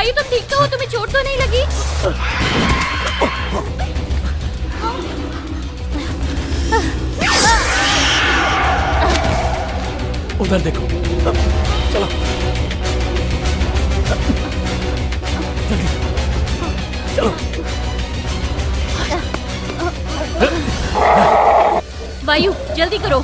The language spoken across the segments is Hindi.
वायु तुम ठीक तो हो? तुम्हें चोट तो नहीं लगी? उधर देखो। चलो चलो। वायु जल्दी करो।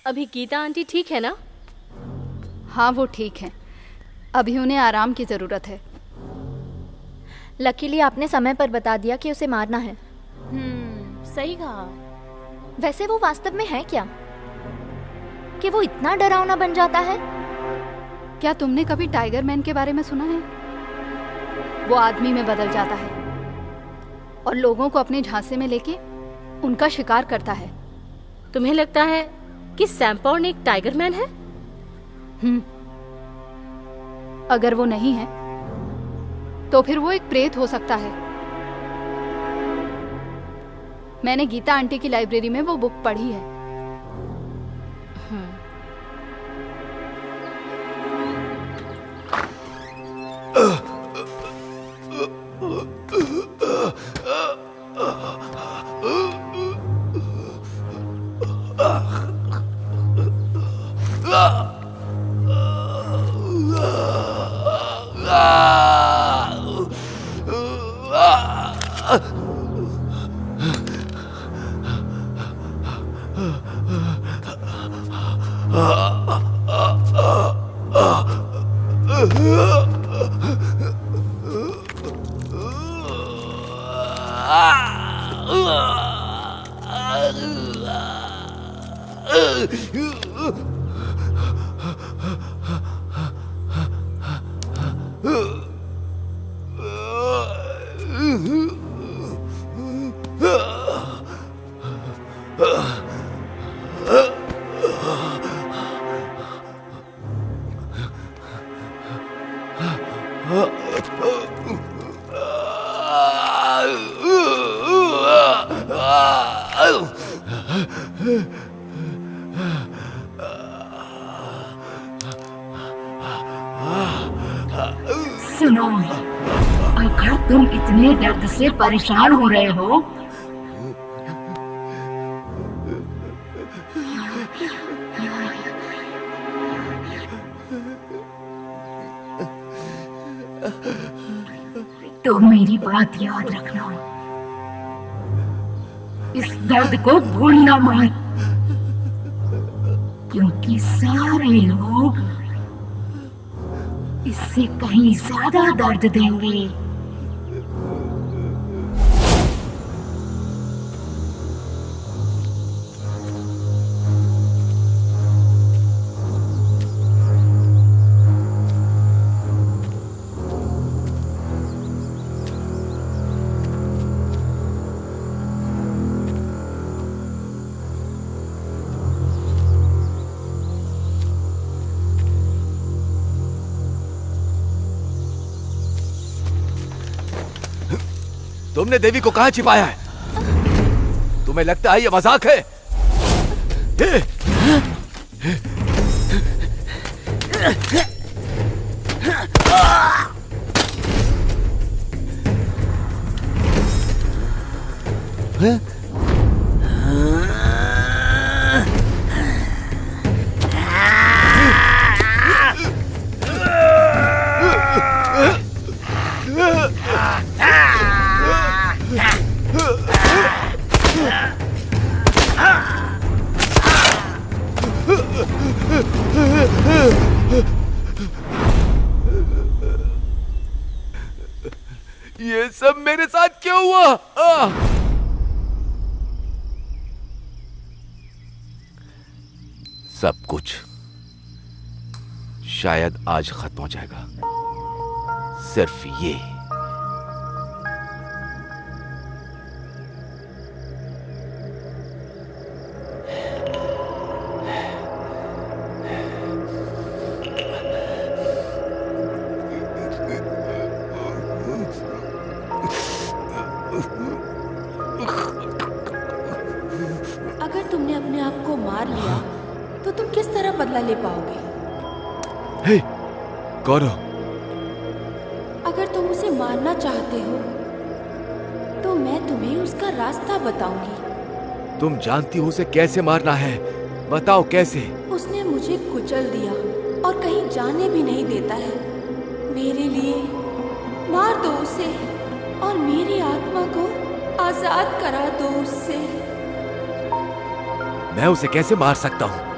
अभी गीता आंटी ठीक है ना? हाँ वो ठीक है, अभी उन्हें आराम की ज़रूरत है। लकीली आपने समय पर बता दिया कि उसे मारना है। सही कहा। वैसे वो वास्तव में है क्या कि वो इतना डरावना बन जाता है? क्या तुमने कभी टाइगर मैन के बारे में सुना है? वो आदमी में बदल जाता है और लोगों को अपने झांसे में लेके उनका शिकार करता है। तुम्हें लगता है कि सैम्पॉर्न एक टाइगर मैन है? अगर वो नहीं है तो फिर वो एक प्रेत हो सकता है। मैंने गीता आंटी की लाइब्रेरी में वो बुक पढ़ी है। सुनो, अगर तुम इतने दर्द से परेशान हो रहे हो तो मेरी बात याद रखना, इस दर्द को भूलना मत, क्योंकि सारे लोग इससे कहीं ज्यादा दर्द देंगे। तुमने देवी को कहां छिपाया है? तुम्हें लगता है ये मजाक है? सब कुछ शायद आज खत्म हो जाएगा। सिर्फ ये। अगर तुमने अपने आप को मार लिया तो तुम किस तरह बदला ले पाओगे? हे, कौन हो? अगर तुम उसे मारना चाहते हो तो मैं तुम्हें उसका रास्ता बताऊंगी। तुम जानती हो उसे कैसे मारना है, बताओ कैसे। उसने मुझे कुचल दिया और कहीं जाने भी नहीं देता है। मेरे लिए मार दो उसे और मेरी आत्मा को आजाद करा दो उससे। मैं उसे कैसे मार सकता हूं?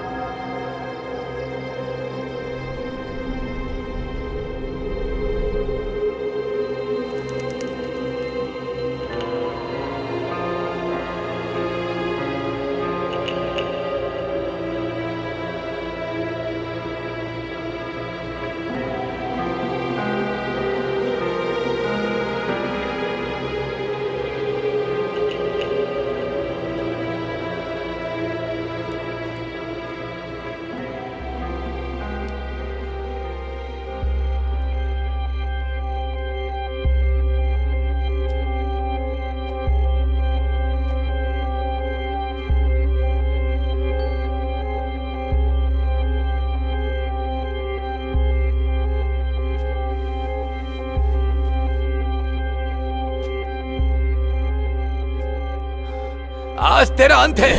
आज तेरा अंत है।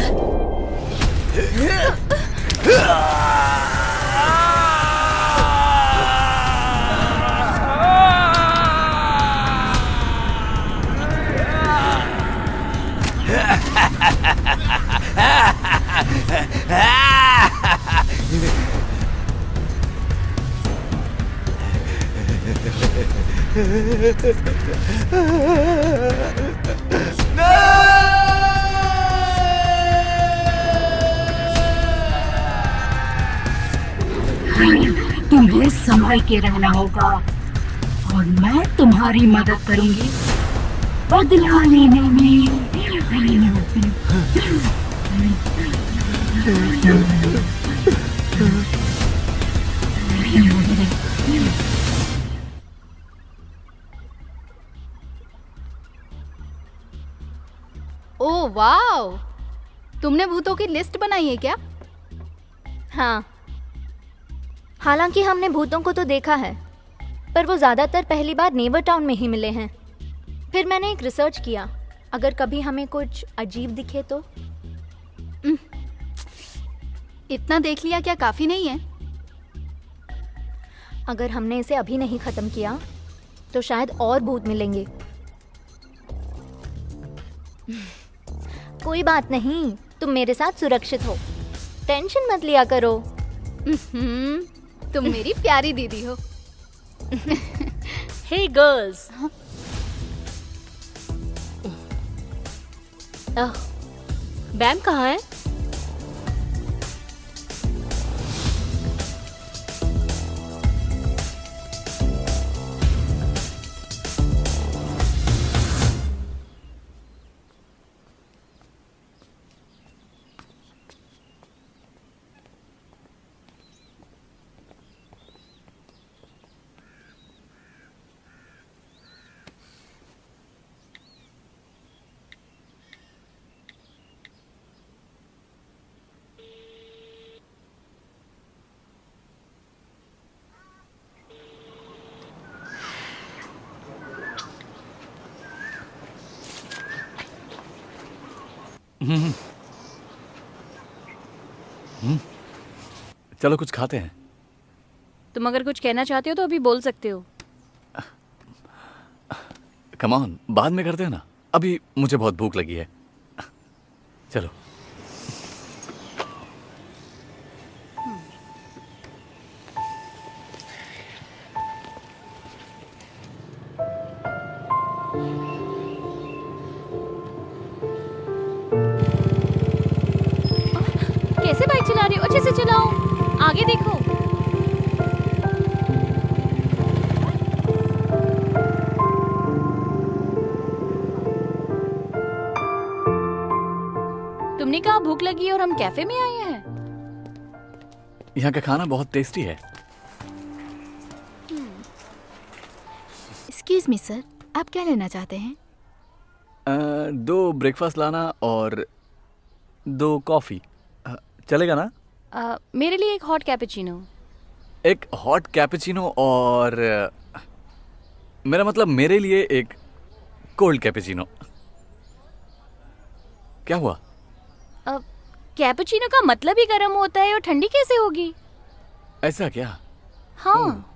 तुम्हें संभल के रहना होगा और मैं तुम्हारी मदद करूंगी बदला लेने में। ओह वाव, तुमने भूतों की लिस्ट बनाई है क्या? हाँ, हालांकि हमने भूतों को तो देखा है, पर वो ज्यादातर पहली बार नेवर टाउन में ही मिले हैं। फिर मैंने एक रिसर्च किया, अगर कभी हमें कुछ अजीब दिखे तो। इतना देख लिया क्या काफी नहीं है? अगर हमने इसे अभी नहीं खत्म किया तो शायद और भूत मिलेंगे। कोई बात नहीं, तुम मेरे साथ सुरक्षित हो, टेंशन मत लिया करो। तुम मेरी प्यारी दीदी हो। हे गर्ल्स, बैम कहाँ है? चलो कुछ खाते हैं। तुम अगर कुछ कहना चाहते हो तो अभी बोल सकते हो। कम ऑन, बाद में करते हैं ना, अभी मुझे बहुत भूख लगी है। चलो। कैसे बाइक चला रही हो? अच्छे से चलाओ, आगे देखो। तुमने कहा भूख लगी है और हम कैफे में आए हैं। यहाँ का खाना बहुत टेस्टी है। एक्सक्यूज मी सर, आप क्या लेना चाहते हैं? 2 ब्रेकफास्ट लाना और 2 कॉफ़ी चलेगा ना? मेरे लिए एक हॉट कैपेचिनो। एक हॉट कैपेचिनो और मेरा मतलब मेरे लिए एक कोल्ड कैपेचिनो। क्या हुआ? कैपेचिनो का मतलब ही गर्म होता है और ठंडी कैसे होगी? ऐसा क्या? हाँ।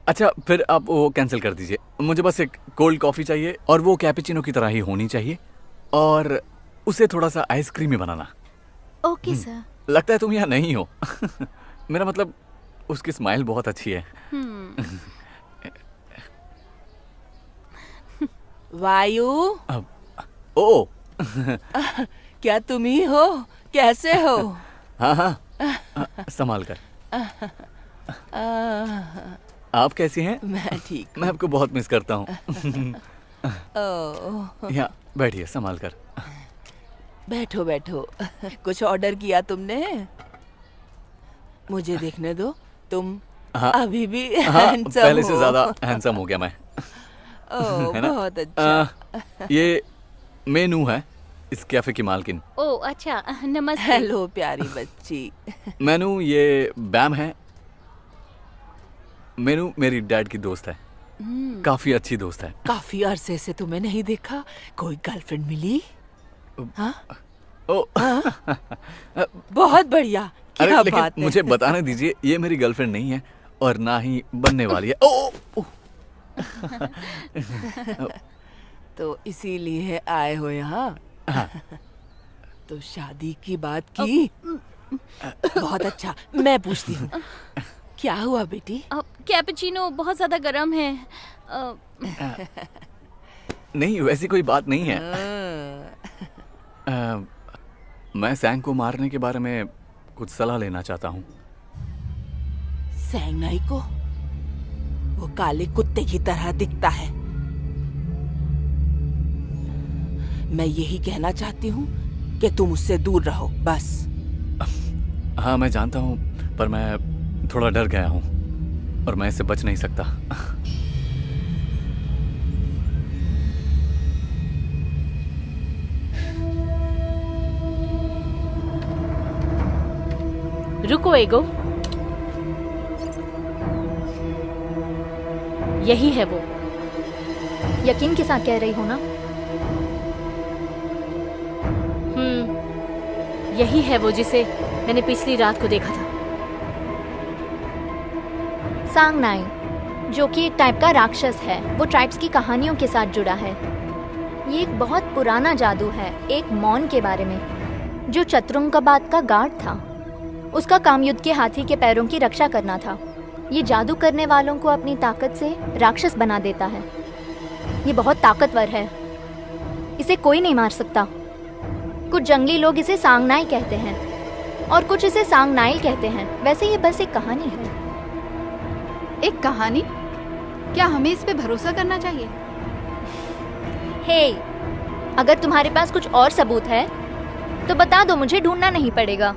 अच्छा फिर आप वो कैंसिल कर दीजिए। मुझे बस एक कोल्ड कॉफ़ी चाहिए और वो कैपेचिनो की तरह ही होनी चाहिए और उसे थोड़ा सा आइसक्रीम ही बनाना। Okay sir. लगता है तुम यहाँ नहीं हो। मेरा मतलब उसकी स्माइल बहुत अच्छी है। वायु, ओ क्या तुम ही हो? कैसे हो? हाँ हाँ, संभाल कर। आप कैसी हैं? मैं ठीक। मैं आपको बहुत मिस करता हूँ। ओह, यहाँ बैठिए, संभाल कर। बैठो बैठो। कुछ ऑर्डर किया तुमने? मुझे देखने दो। तुम हाँ, अभी भी हाँ, handsome पहले से हो। ज्यादा हैंडसम हो गया मैं। ओह, है ना? बहुत अच्छा। ये मेनू है इस कैफे की मालकिन। ओ अच्छा, नमस्ते। हेलो प्यारी बच्ची। मेनू ये बैम है। मेनू मेरी डैड की दोस्त है, काफी अच्छी दोस्त है। काफी अरसे से तुम्हें नहीं देखा। कोई गर्लफ्रेंड मिली? हाँ? ओ बहुत बढ़िया। अरे क्या लेकिन बात है। मुझे बताने दीजिए, ये मेरी गर्लफ्रेंड नहीं है और ना ही बनने वाली है। ओ तो इसीलिए आए हो यहाँ? हाँ। तो शादी की बात की? बहुत अच्छा। मैं पूछती हूँ, क्या हुआ बेटी? कैपेचिनो बहुत ज्यादा गर्म है। नहीं, वैसी कोई बात नहीं है। मैं सैंग को मारने के बारे में कुछ सलाह लेना चाहता हूँ। सैंगनाई को? वो काले कुत्ते की तरह दिखता है। मैं यही कहना चाहती हूँ कि तुम उससे दूर रहो, बस। हाँ मैं जानता हूँ, पर मैं थोड़ा डर गया हूँ और मैं इससे बच नहीं सकता। रुको एगो, यही है वो। यकीन के साथ कह रही हो ना? यही है वो जिसे मैंने पिछली रात को देखा था। सांगनाई, जो कि एक टाइप का राक्षस है, वो ट्राइब्स की कहानियों के साथ जुड़ा है। ये एक बहुत पुराना जादू है, एक मॉन के बारे में, जो चतुरंगाबाद का गार्ड था। उसका काम युद्ध के हाथी के पैरों की रक्षा करना था। ये जादू करने वालों को अपनी ताकत से राक्षस बना देता है। ये बहुत ताकतवर है, इसे कोई नहीं मार सकता। कुछ जंगली लोग इसे सांगनाई कहते हैं और कुछ इसे सांगनाइल कहते हैं। वैसे ये बस एक कहानी है। एक कहानी? क्या हमें इस पे भरोसा करना चाहिए? हे, अगर तुम्हारे पास कुछ और सबूत है तो बता दो, मुझे ढूंढना नहीं पड़ेगा।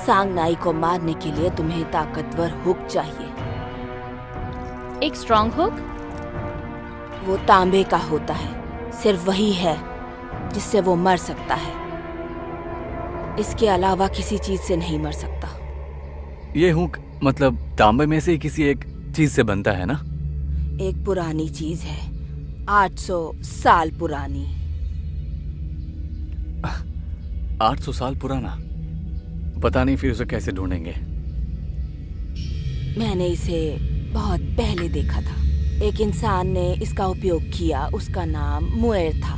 सांगनाई को मारने के लिए तुम्हें ताकतवर हुक चाहिए। एक स्ट्रॉन्ग हुक? वो तांबे का होता है, सिर्फ वही है जिससे वो मर सकता है। इसके अलावा किसी चीज से नहीं मर सकता। ये हुक मतलब तांबे में से ही किसी एक चीज से बनता है ना? एक पुरानी चीज है, 800 साल पुरानी। 800 साल पुराना? पता नहीं फिर उसे कैसे ढूंढेंगे। मैंने इसे बहुत पहले देखा था। एक इंसान ने इसका उपयोग किया, उसका नाम मुएर था।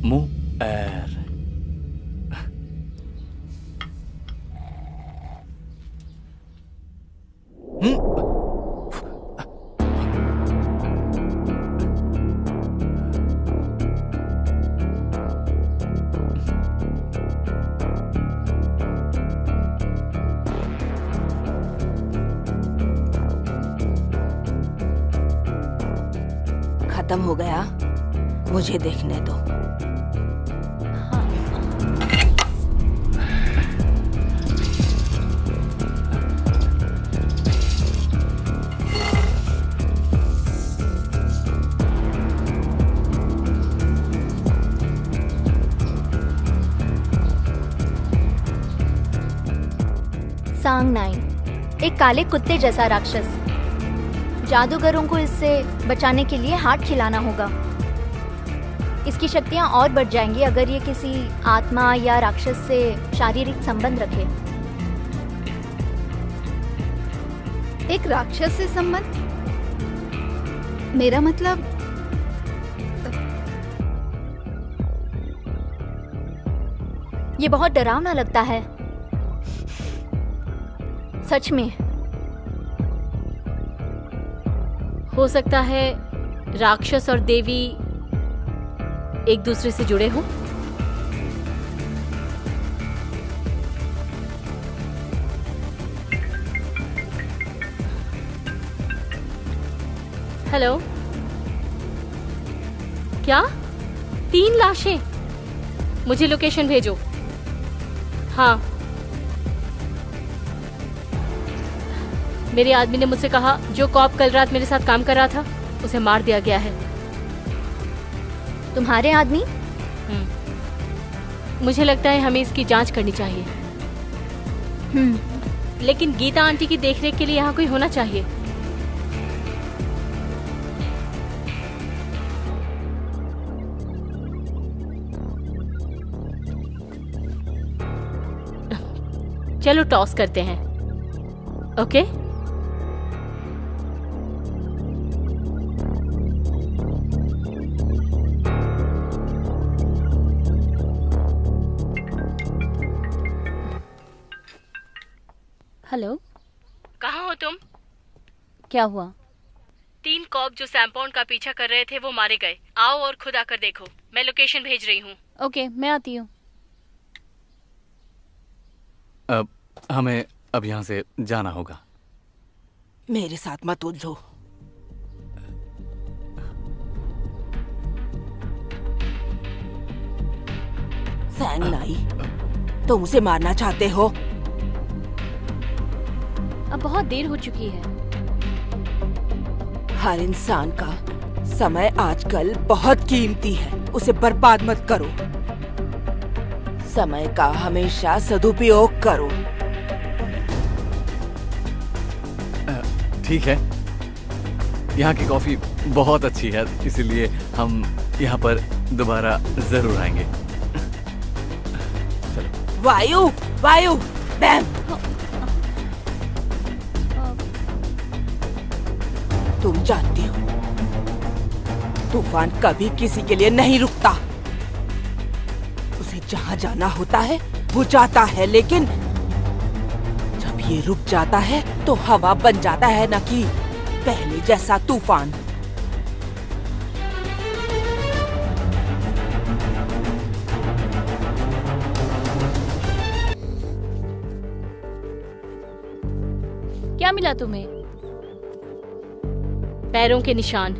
मुएर। खत्म हो गया, मुझे देखने दो। सांग-नाई, एक काले कुत्ते जैसा राक्षस। जादूगरों को इससे बचाने के लिए हाथ खिलाना होगा। इसकी शक्तियां और बढ़ जाएंगी अगर ये किसी आत्मा या राक्षस से शारीरिक संबंध रखे। एक राक्षस से संबंध? मेरा मतलब ये बहुत डरावना लगता है, सच में। हो सकता है राक्षस और देवी एक दूसरे से जुड़े हों। हेलो, क्या 3 लाशें? मुझे लोकेशन भेजो। हाँ, मेरे आदमी ने मुझसे कहा जो कॉप कल रात मेरे साथ काम कर रहा था उसे मार दिया गया है। तुम्हारे आदमी? मुझे लगता है हमें इसकी जांच करनी चाहिए। लेकिन गीता आंटी की देखरेख के लिए यहाँ कोई होना चाहिए। चलो टॉस करते हैं, ओके? हेलो, कहाँ हो तुम? क्या हुआ? 3 कॉप जो सैमपॉन्ड का पीछा कर रहे थे वो मारे गए। आओ और खुद आकर देखो। मैं लोकेशन भेज रही हूँ। ओके, मैं आती हूँ। अब हमें अब यहाँ से जाना होगा। मेरे साथ मत उलझो। सांग-नाई, तुम उसे मारना चाहते हो? अब बहुत देर हो चुकी है। हर इंसान का समय आजकल बहुत कीमती है, उसे बर्बाद मत करो। समय का हमेशा सदुपयोग करो। ठीक है, यहाँ की कॉफी बहुत अच्छी है, इसीलिए हम यहाँ पर दोबारा जरूर आएंगे। वायु, वायु, बैम। तुम जानती हो, तूफान कभी किसी के लिए नहीं रुकता। उसे जहाँ जाना होता है वो जाता है, लेकिन जब ये रुक जाता है तो हवा बन जाता है, न कि पहले जैसा तूफान। क्या मिला तुम्हें? पैरों के निशान।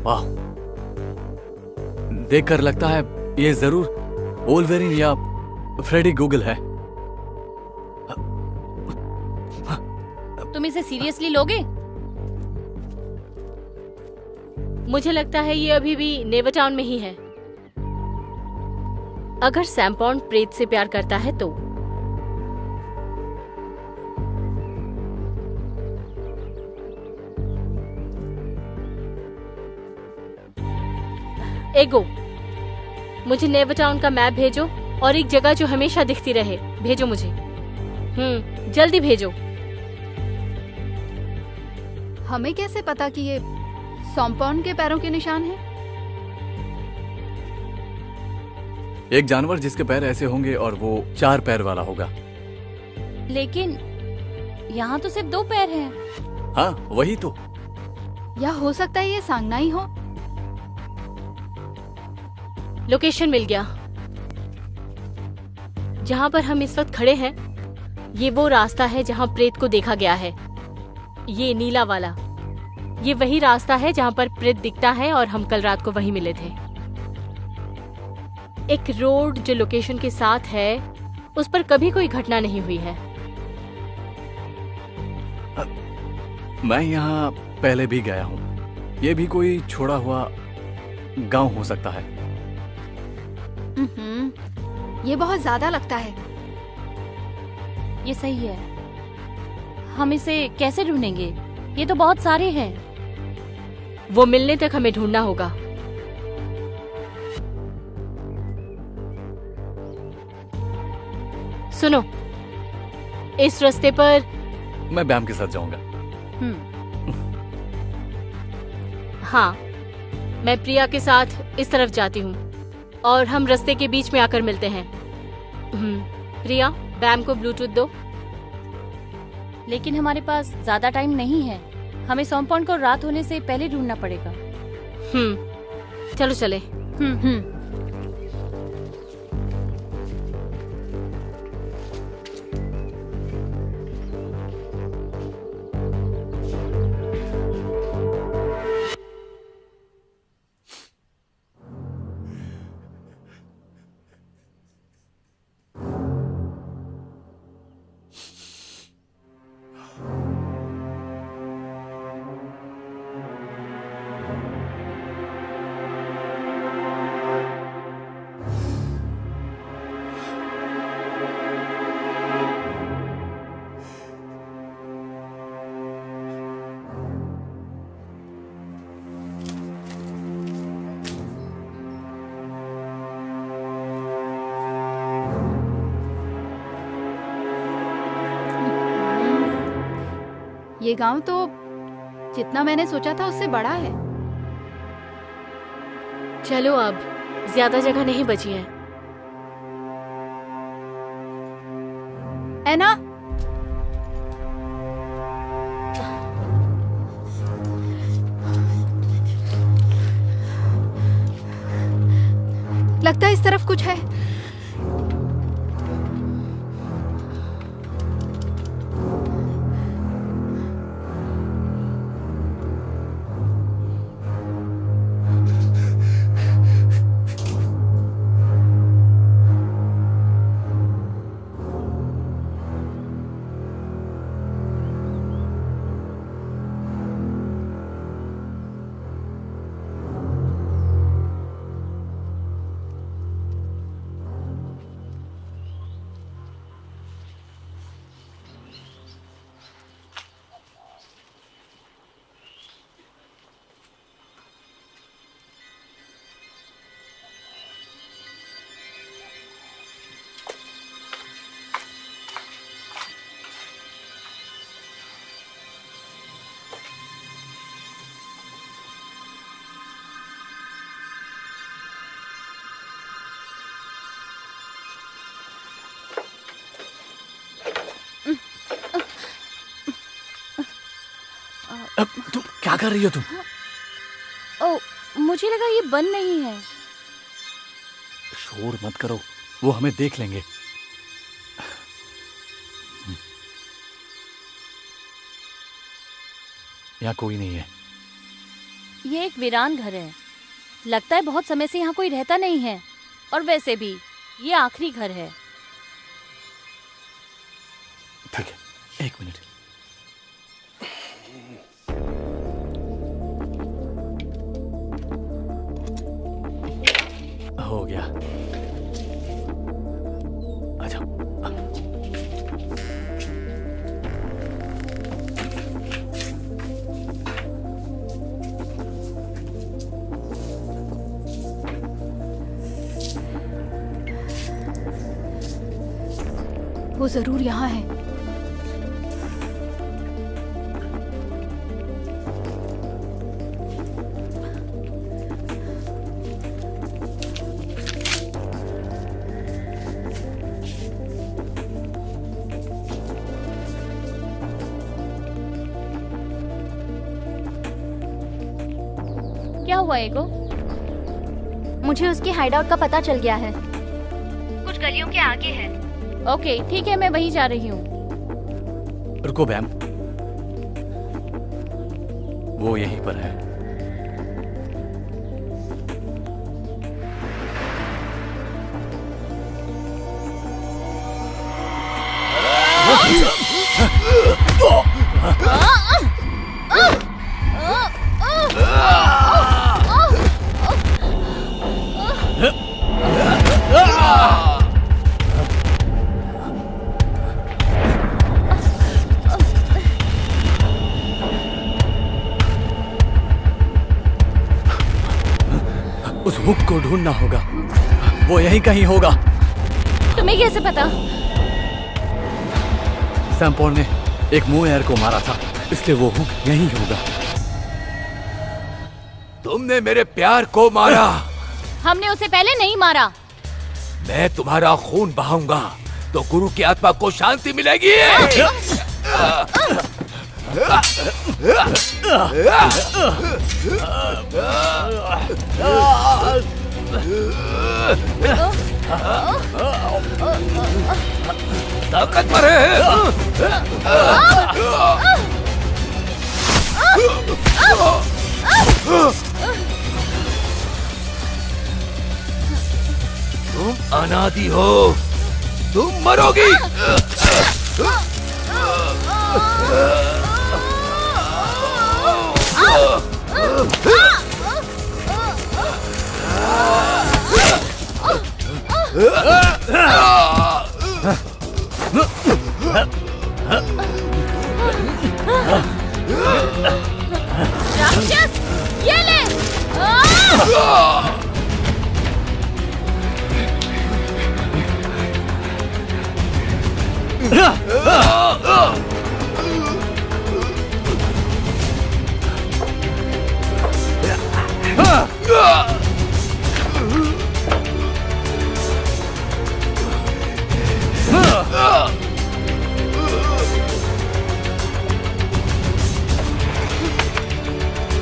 वाह, देखकर लगता है ये जरूर वोल्वेरिन या फ्रेडी गूगल है। तुम इसे सीरियसली लोगे? मुझे लगता है ये अभी भी नेवरटाउन में ही है। अगर सैमपॉन्ड प्रेत से प्यार करता है तो। एगो, मुझे नेवरटाउन का मैप भेजो और एक जगह जो हमेशा दिखती रहे भेजो मुझे। जल्दी भेजो। हमें कैसे पता कि ये सैमपॉन्ड के पैरों के निशान हैं? एक जानवर जिसके पैर ऐसे होंगे और वो 4 पैर वाला होगा। लेकिन यहाँ तो सिर्फ 2 पैर हैं। हाँ, वही तो। या हो सकता है ये सांग-नाई हो। लोकेशन मिल गया। जहाँ पर हम इस वक्त खड़े हैं, ये वो रास्ता है जहाँ प्रेत को देखा गया है। ये नीला वाला, ये वही रास्ता है जहाँ पर प्रेत दिखता है और हम कल रात को वहीं मिले थे। एक रोड जो लोकेशन के साथ है, उस पर कभी कोई घटना नहीं हुई है। मैं यहाँ पहले भी गया हूँ। ये भी कोई छोड़ा हुआ गांव हो सकता है। ये बहुत ज्यादा लगता है। ये सही है। हम इसे कैसे ढूंढेंगे? ये तो बहुत सारे हैं। वो मिलने तक हमें ढूंढना होगा। सुनो, इस रास्ते पर मैं बैम के साथ जाऊंगा। हाँ, मैं प्रिया के साथ इस तरफ जाती हूँ और हम रास्ते के बीच में आकर मिलते हैं। प्रिया, बैम को ब्लूटूथ दो। लेकिन हमारे पास ज्यादा टाइम नहीं है। हमें सॉम्पॉन्ड को रात होने से पहले ढूंढना पड़ेगा। चलो चले। ये गांव तो जितना मैंने सोचा था उससे बड़ा है। चलो, अब ज्यादा जगह नहीं बची है। एना, लगता है इस तरफ कुछ है। अब तुम क्या कर रही हो तुम? ओ, मुझे लगा ये बंद नहीं है। शोर मत करो, वो हमें देख लेंगे। यहाँ कोई नहीं है। ये एक वीरान घर है। लगता है बहुत समय से यहाँ कोई रहता नहीं है। और वैसे भी ये आखिरी घर है। ठीक है, एक मिनट। हो गया। अच्छा, वो जरूर यहाँ है। क्या हुआ एगो? मुझे उसके हाइडआउट का पता चल गया है। कुछ गलियों के आगे है। ओके ठीक है, मैं वहीं जा रही हूँ। रुको बैम, वो यहीं पर है। उस हुक को ढूंढना होगा, वो यहीं कहीं होगा। तुम्हें कैसे पता? सैम पॉल ने एक मोएर को मारा था, इसलिए वो हुक यहीं होगा। तुमने मेरे प्यार को मारा। हमने उसे पहले नहीं मारा। मैं तुम्हारा खून बहाऊंगा तो गुरु की आत्मा को शांति मिलेगी। ताकतवर है। तुम अनादि हो, तुम मरोगी। राक्षस, ये ले।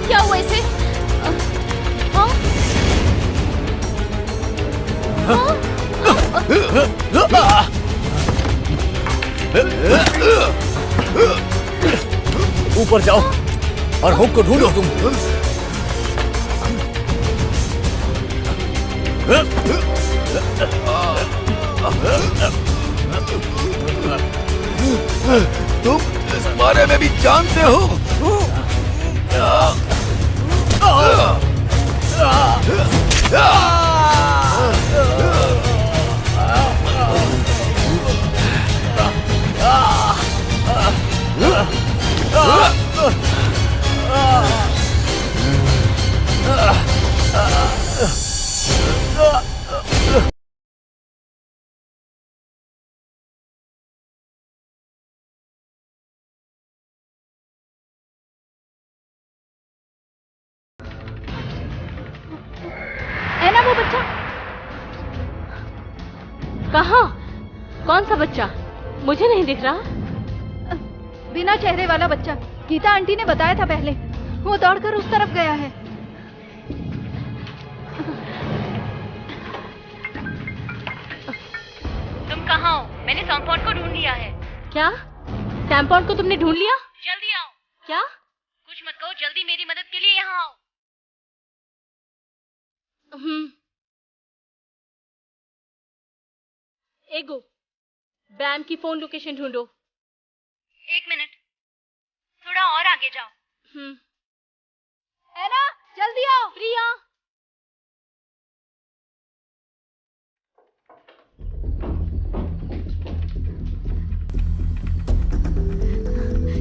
क्या हुआ इसे? हाँ? ऊपर जाओ और हुक को ढूंढो तुम। तुम इस बारे में भी जानते हो? है ना वो बच्चा? कहाँ? कौन सा बच्चा? मुझे नहीं दिख रहा। बिना चेहरे वाला बच्चा, गीता आंटी ने बताया था पहले। वो दौड़कर उस तरफ गया है। तुम कहाँ हो? मैंने सैमपॉन्ड को ढूंढ लिया है। क्या? सैमपॉन्ड को तुमने ढूंढ लिया? जल्दी आओ। क्या? कुछ मत कहो, जल्दी मेरी मदद के लिए यहाँ आओ। एगो, बैम की फोन लोकेशन ढूंढो। 1 मिनट, थोड़ा और आगे जाओ। है ना? जल्दी आओ। प्रिया,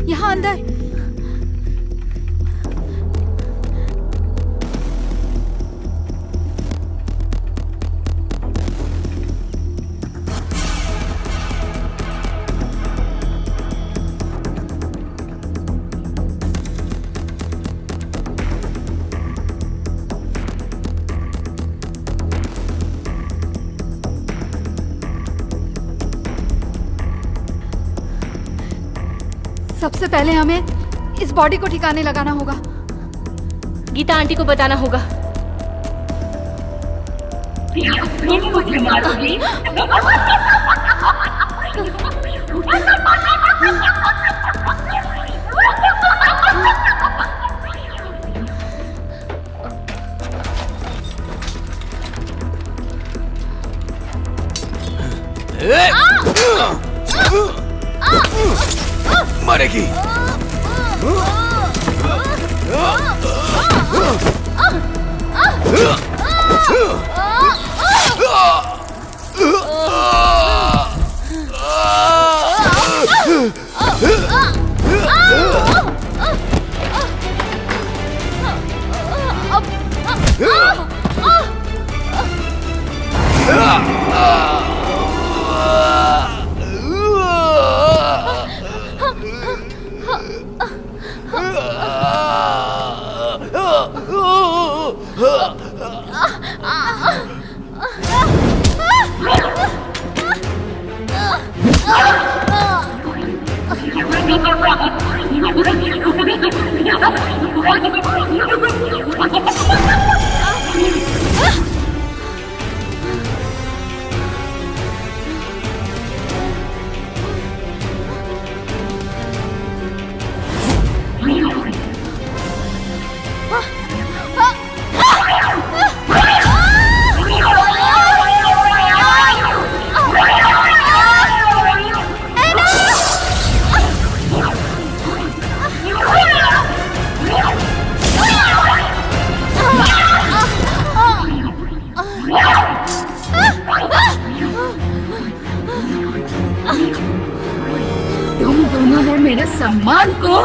यहाँ अंदर। सबसे पहले हमें इस बॉडी को ठिकाने लगाना होगा। गीता आंटी को बताना होगा। तुम मुझे मारोगी? मरेगी। तुम दोनों ने मेरे सम्मान को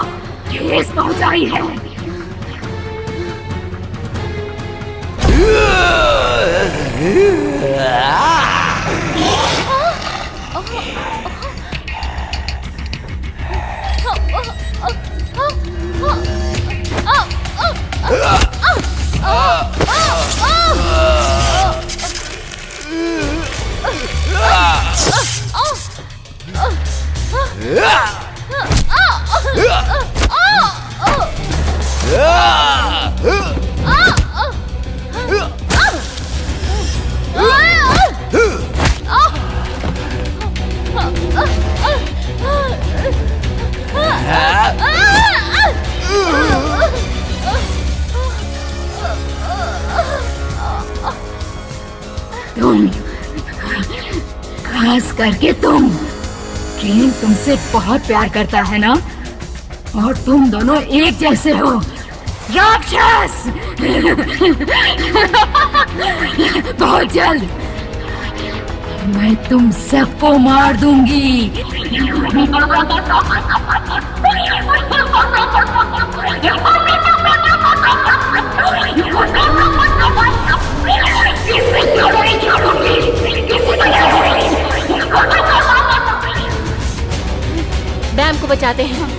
ठेस पहुंचाई है। तुम, खास करके तुम, केन तुमसे बहुत प्यार करता है ना? और तुम दोनों एक जैसे हो, राक्षस। बहुत जल्द मैं तुम सबको मार दूंगी। बैम को बचाते हैं।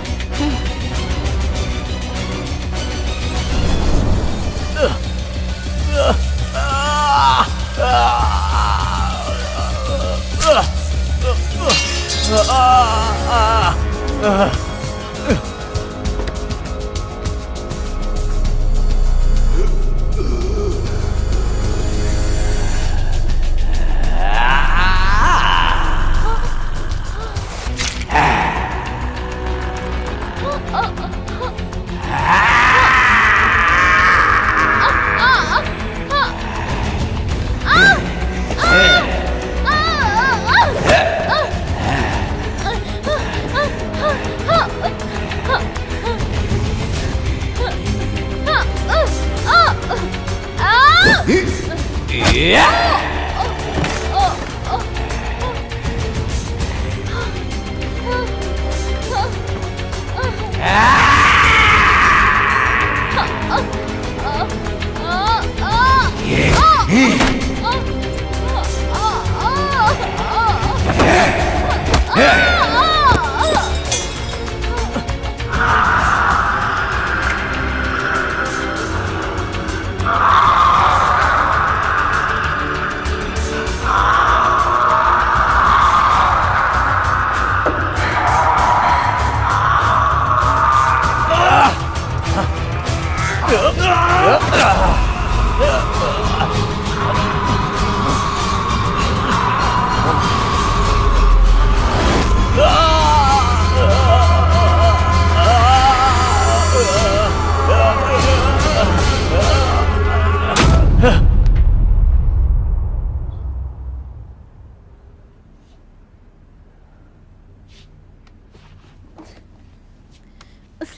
वायु,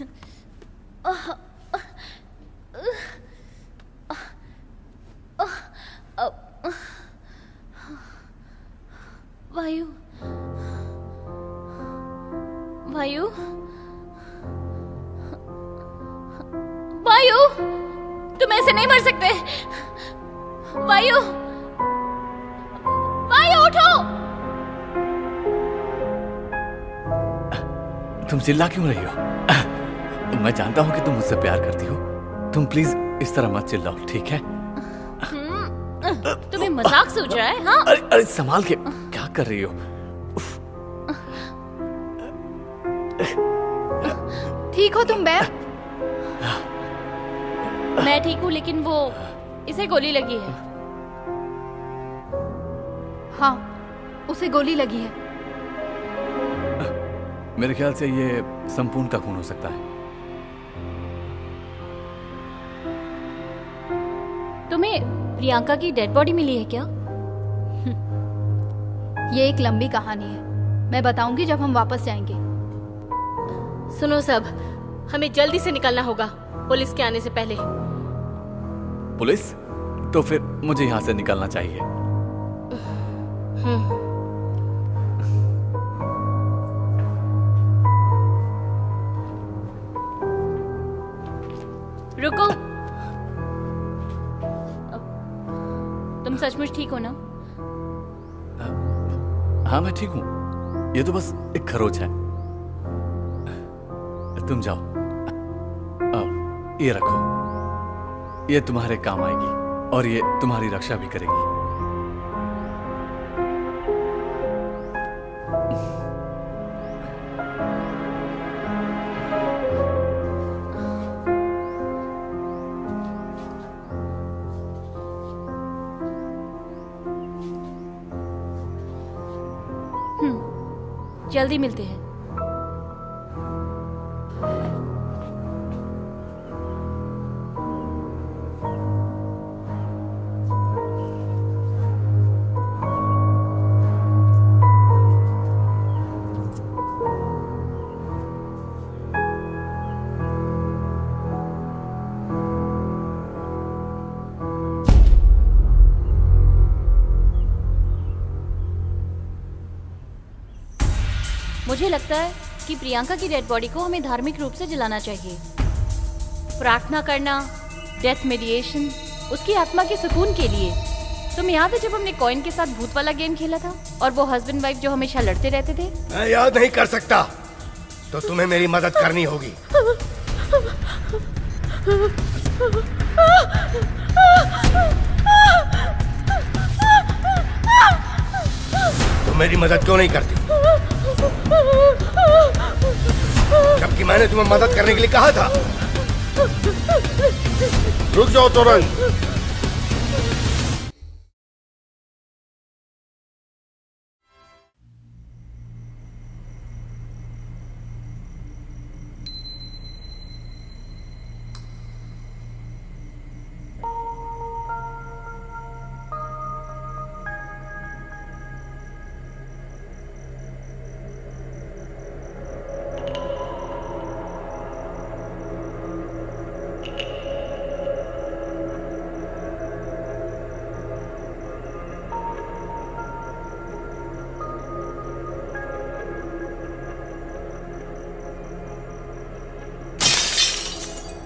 वायु, वायु, तुम ऐसे नहीं मर सकते। वायु, वायु उठो। तुम चिल्ला क्यों रही हो? मैं जानता हूं कि तुम मुझसे प्यार करती हो। तुम प्लीज इस तरह मत चिल्लाओ, ठीक है? तुम्हें मजाक सूझ रहा है? हाँ? अरे संभाल के, क्या कर रही हो? ठीक हो तुम बैर? मैं ठीक हूँ, लेकिन वो इसे गोली लगी है। हाँ, उसे गोली लगी है। मेरे ख्याल से ये संपूर्ण का खून हो सकता है। तुम्हें प्रियंका की डेड बॉडी मिली है क्या? ये एक लंबी कहानी है, मैं बताऊंगी जब हम वापस जाएंगे। सुनो सब, हमें जल्दी से निकलना होगा पुलिस के आने से पहले। पुलिस? तो फिर मुझे यहाँ से निकलना चाहिए। रुको, तुम सचमुच ठीक हो ना? हाँ मैं ठीक हूँ, ये तो बस एक खरोच है। तुम जाओ, ये रखो, ये तुम्हारे काम आएगी और ये तुम्हारी रक्षा भी करेगी। जल्दी मिलते हैं। मुझे लगता है कि प्रियंका की डेड बॉडी को हमें धार्मिक रूप से जलाना चाहिए। प्रार्थना करना, डेथ मेडिएशन, उसकी आत्मा के सुकून के लिए। तुम्हें याद है जब हमने कॉइन के साथ भूत वाला गेम खेला था और वो हस्बैंड वाइफ जो हमेशा लड़ते रहते थे? मैं याद नहीं कर सकता, तो तुम्हें मेरी मदद करनी होगी। तुम मेरी मदद क्यों नहीं करती? जबकि मैंने तुम्हें मदद करने के लिए कहा था। रुक जाओ तुरंत।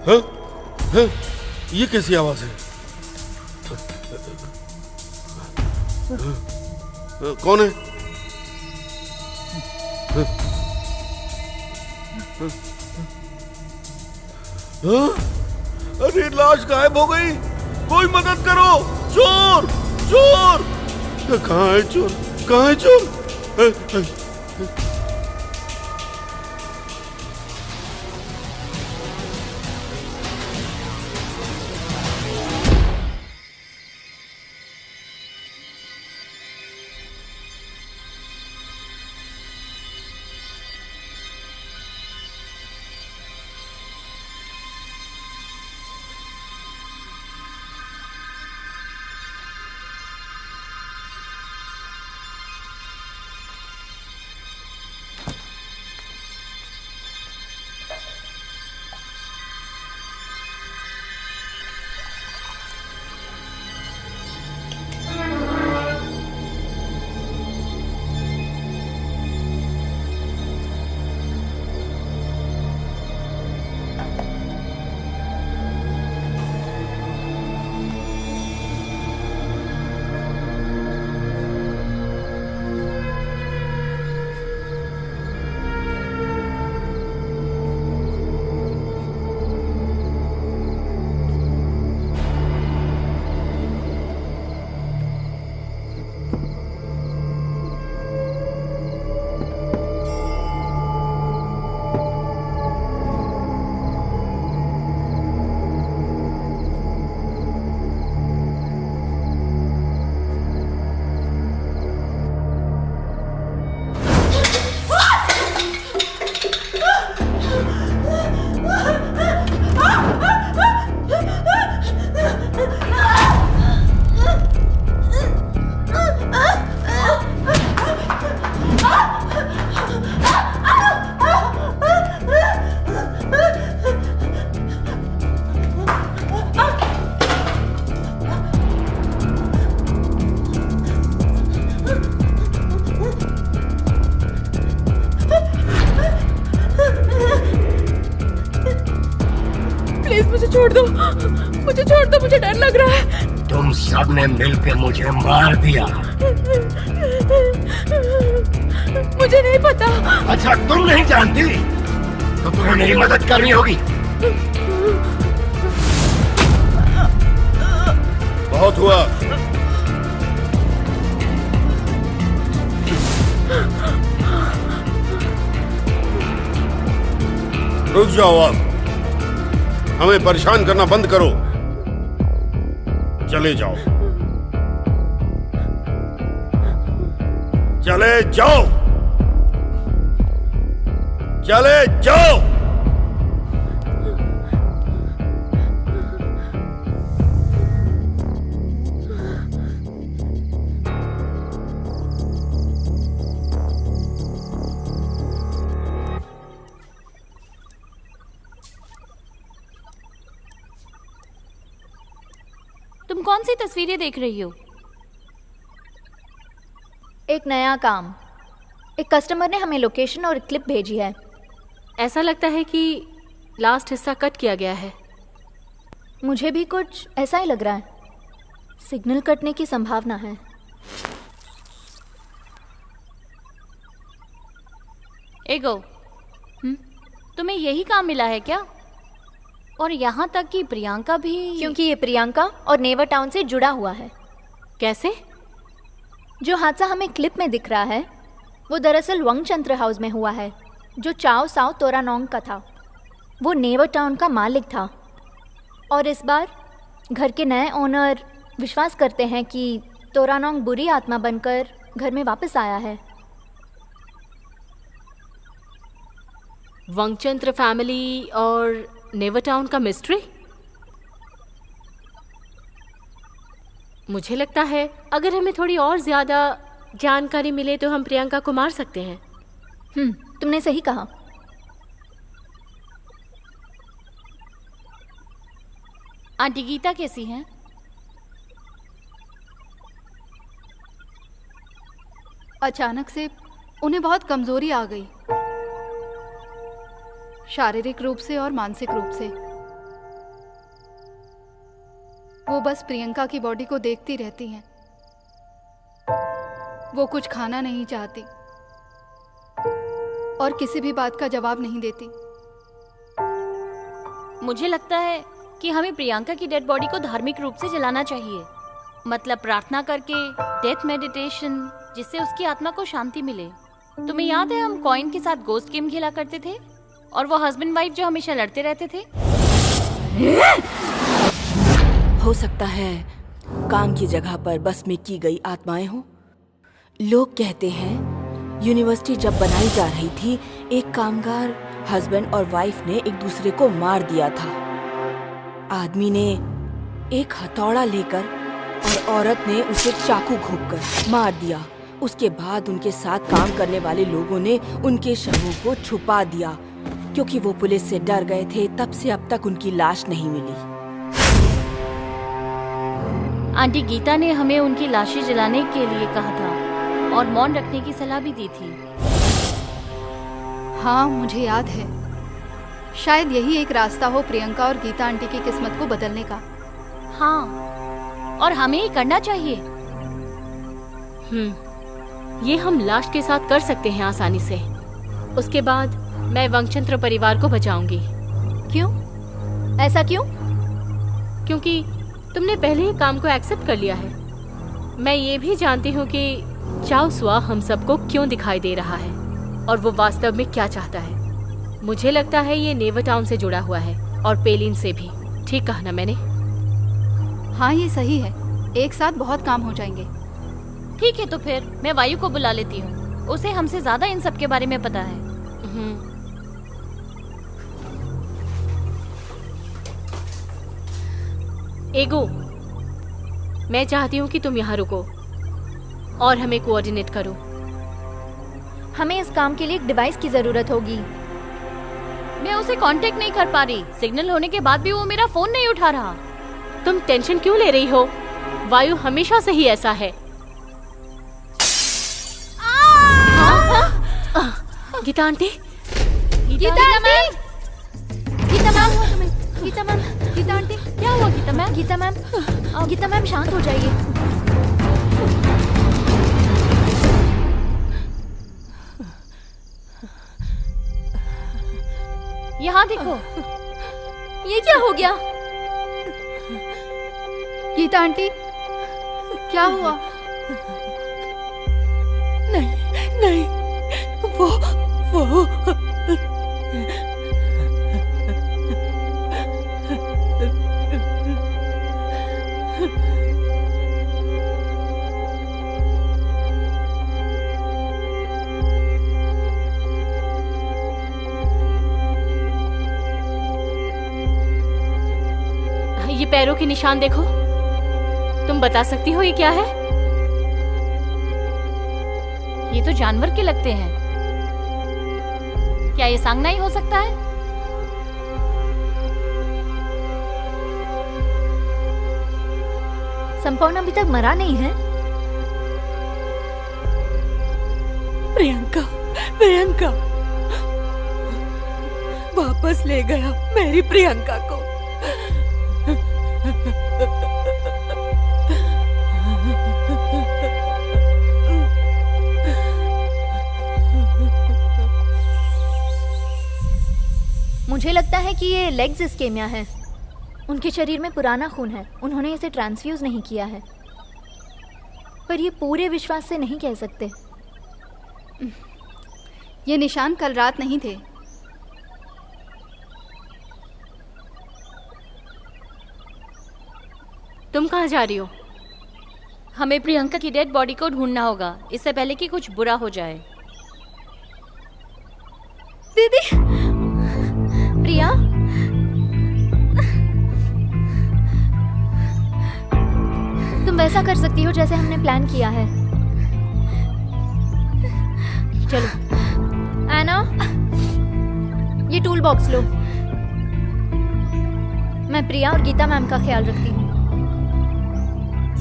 हाँ? हाँ? ये कैसी आवाज है? कौन है? हाँ? अरे लाश गायब हो गई, कोई मदद करो। चोर, चोर! कहाँ है चोर? कहाँ है चोर? छोड़ दो, मुझे डर लग रहा है। तुम सब ने मिलकर मुझे मार दिया। मुझे नहीं पता। अच्छा तुम नहीं जानती तो तुम्हें मेरी मदद करनी होगी। बहुत हुआ। रुक जाओ, आप हमें परेशान करना बंद करो। चले जाओ, चले जाओ, चले जाओ। तुम कौन सी तस्वीरें देख रही हो? एक नया काम। एक कस्टमर ने हमें लोकेशन और क्लिप भेजी है। ऐसा लगता है कि लास्ट हिस्सा कट किया गया है। मुझे भी कुछ ऐसा ही लग रहा है। सिग्नल कटने की संभावना है। एगो, तुम्हें यही काम मिला है क्या? और यहाँ तक कि प्रियंका भी? क्योंकि ये प्रियंका और नेवर टाउन से जुड़ा हुआ है। कैसे? जो हादसा हमें क्लिप में दिख रहा है वो दरअसल वंगचंद्र हाउस में हुआ है, जो चाओ साओ तोरानोंग का था। वो नेवर टाउन का मालिक था और इस बार घर के नए ओनर विश्वास करते हैं कि तोरानोंग बुरी आत्मा बनकर घर में वापस आया है। वंगचंद्र फैमिली और नेवर टाउन का मिस्ट्री? मुझे लगता है अगर हमें थोड़ी और ज्यादा जानकारी मिले तो हम प्रियंका को मार सकते हैं। तुमने सही कहा। आंटी गीता कैसी हैं? अचानक से उन्हें बहुत कमजोरी आ गई, शारीरिक रूप से और मानसिक रूप से। वो बस प्रियंका की बॉडी को देखती रहती हैं। वो कुछ खाना नहीं चाहती और किसी भी बात का जवाब नहीं देती। मुझे लगता है कि हमें प्रियंका की डेड बॉडी को धार्मिक रूप से जलाना चाहिए। मतलब प्रार्थना करके, डेथ मेडिटेशन, जिससे उसकी आत्मा को शांति मिले। तुम्हें याद है हम कॉइन के साथ गोस्ट गेम खेला करते थे और वो हस्बैंड वाइफ जो हमेशा लड़ते रहते थे? हो सकता है काम की जगह पर बस में की गई आत्माएं हों। लोग कहते हैं यूनिवर्सिटी जब बनाई जा रही थी, एक कामगार हस्बैंड और वाइफ ने एक दूसरे को मार दिया था। आदमी ने एक हथौड़ा लेकर और औरत ने उसे चाकू घोंपकर मार दिया। उसके बाद उनके साथ काम करने वाले लोगों ने उनके शवों को छुपा दिया। क्योंकि वो पुलिस से डर गए थे, तब से अब तक उनकी लाश नहीं मिली। आंटी गीता ने हमें उनकी लाशें जलाने के लिए कहा था और मौन रखने की सलाह भी दी थी। हाँ, मुझे याद है। शायद यही एक रास्ता हो प्रियंका और गीता आंटी की किस्मत को बदलने का। हाँ, और हमें ही करना चाहिए। ये हम लाश के साथ कर सकते हैं आसानी से। उसके बाद मैं वंगचंद्र परिवार को बचाऊंगी। क्यों? ऐसा क्यों? क्योंकि तुमने पहले ही काम को एक्सेप्ट कर लिया है। मैं ये भी जानती हूँ कि चाओ सुआ हम सबको क्यों दिखाई दे रहा है और वो वास्तव में क्या चाहता है। मुझे लगता है ये नेवर टाउन से जुड़ा हुआ है और पेलिन से भी। ठीक कहा ना मैंने? हाँ, ये सही है। एक साथ बहुत काम हो जाएंगे। ठीक है, तो फिर मैं वायु को बुला लेती हूँ। उसे हमसे ज्यादा इन सब के बारे में पता है। एगो, मैं चाहती हूँ कि तुम यहाँ रुको और हमें कोऑर्डिनेट करो। हमें इस काम के लिए एक डिवाइस की जरूरत होगी। मैं उसे कांटेक्ट नहीं कर पा रही। सिग्नल होने के बाद भी वो मेरा फोन नहीं उठा रहा। तुम टेंशन क्यों ले रही हो? वायु हमेशा से ही ऐसा है। Geeta aunty, Geeta ma'am, Geeta ma'am, Geeta ma'am, Geeta aunty, क्या हुआ गीता मैम? गीता मैम शांत हो जाइए। यहाँ देखो। ये क्या हो गया? गीता आंटी, क्या हुआ? नहीं, वो ये पैरों के निशान देखो। तुम बता सकती हो ये क्या है? ये तो जानवर के लगते हैं। क्या ये सांगना ही हो सकता है? संपौन अभी तक मरा नहीं है। प्रियंका वापस ले गया मेरी प्रियंका को। मुझे लगता है कि ये लेग्स इस्केमिया है। उनके शरीर में पुराना खून है, उन्होंने इसे ट्रांसफ्यूज नहीं किया है। पर ये पूरे विश्वास से नहीं कह सकते। ये निशान कल रात नहीं थे। तुम कहाँ जा रही हो? हमें प्रियंका की डेड बॉडी को ढूंढना होगा, इससे पहले कि कुछ बुरा हो जाए। दीदी, प्रिया, तुम वैसा कर सकती हो जैसे हमने प्लान किया है। चलो एना, ये टूल बॉक्स लो। मैं प्रिया और गीता मैम का ख्याल रखती हूँ।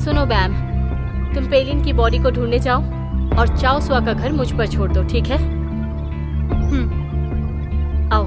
सुनो बैम, तुम पेलिन की बॉडी को ढूंढने जाओ और चाओ सुआ का घर मुझ पर छोड़ दो, ठीक है? आओ।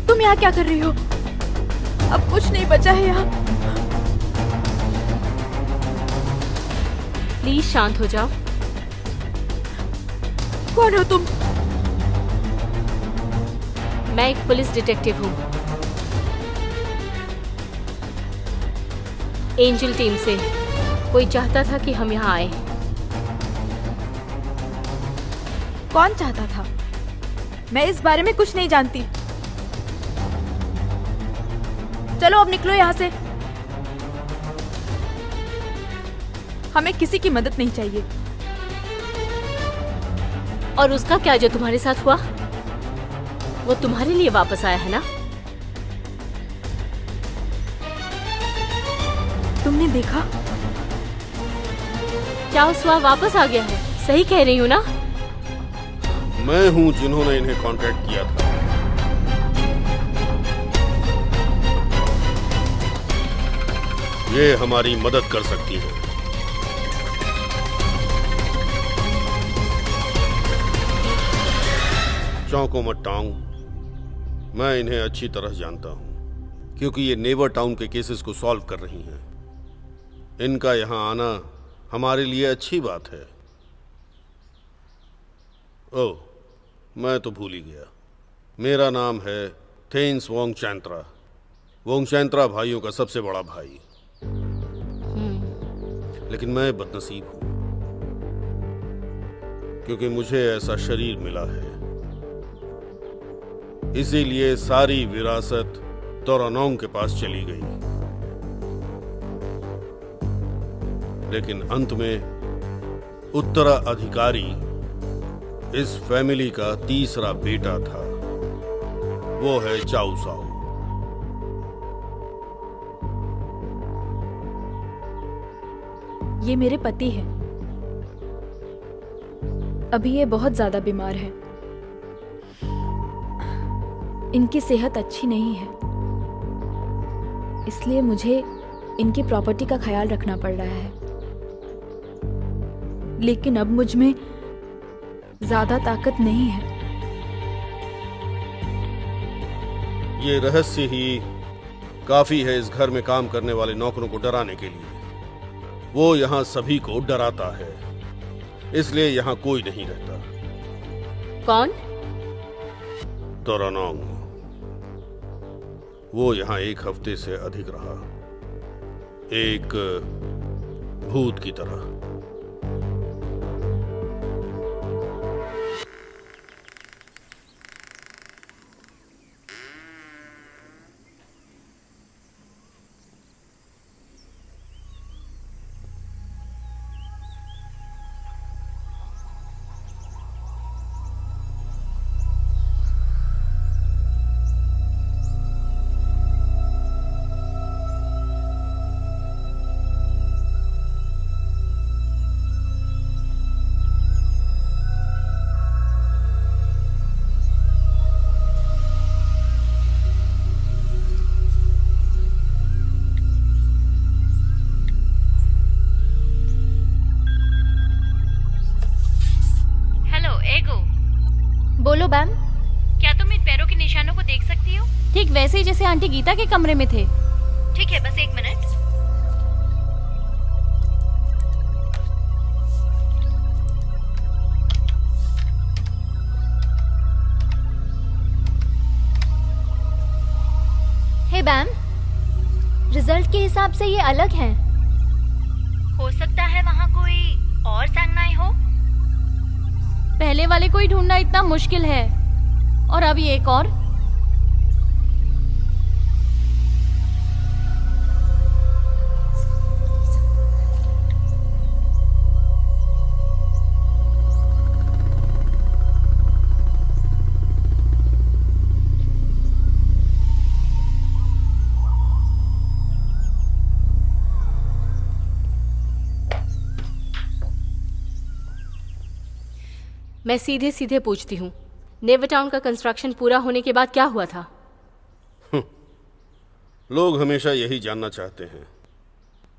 तुम यहाँ क्या कर रही हो? अब कुछ नहीं बचा है यहाँ। प्लीज शांत हो जाओ। कौन हो तुम? मैं एक पुलिस डिटेक्टिव हूँ, एंजल टीम से। कोई चाहता था कि हम यहाँ आए। कौन चाहता था? मैं इस बारे में कुछ नहीं जानती। चलो अब निकलो यहाँ से। हमें किसी की मदद नहीं चाहिए। और उसका क्या जो तुम्हारे साथ हुआ? वो तुम्हारे लिए वापस आया है ना? तुमने देखा? चाओ सुआ वापस आ गया है, सही कह रही हूँ ना? मैं हूं जिन्होंने इन्हें कांटेक्ट किया था। ये हमारी मदद कर सकती है। चौंको मत टांग, मैं इन्हें अच्छी तरह जानता हूं, क्योंकि ये नेवर टाउन के केसेस को सॉल्व कर रही हैं। इनका यहां आना हमारे लिए अच्छी बात है। ओह, मैं तो भूल ही गया। मेरा नाम है थेन्स वोंगचैंत्रा, वोंगचैंत्रा भाइयों का सबसे बड़ा भाई। लेकिन मैं बदनसीब हूं, क्योंकि मुझे ऐसा शरीर मिला है। इसीलिए सारी विरासत तोरानोंग के पास चली गई। लेकिन अंत में उत्तराधिकारी इस फैमिली का तीसरा बेटा था। वो है चाउ साओ। ये मेरे पति हैं। अभी ये बहुत ज्यादा बीमार है। इनकी सेहत अच्छी नहीं है, इसलिए मुझे इनकी प्रॉपर्टी का ख्याल रखना पड़ रहा है। लेकिन अब मुझ में ज्यादा ताकत नहीं है। ये रहस्य ही काफी है इस घर में काम करने वाले नौकरों को डराने के लिए। वो यहाँ सभी को डराता है, इसलिए यहाँ कोई नहीं रहता। कौन? तोरानोंग। वो यहाँ 1 हफ्ते से अधिक रहा, एक भूत की तरह। बोलो बैम। क्या तुम इन पैरों के निशानों को देख सकती हो? ठीक वैसे ही जैसे आंटी गीता के कमरे में थे। ठीक है, बस 1 मिनट। हे बैम, रिजल्ट के हिसाब से ये अलग हैं। हो सकता है वहाँ कोई और संज्ञाएं हो। पहले वाले को ही ढूंढना इतना मुश्किल है, और अब ये एक और। मैं सीधे सीधे पूछती हूँ, नेवर टाउन का कंस्ट्रक्शन पूरा होने के बाद क्या हुआ था? लोग हमेशा यही जानना चाहते हैं।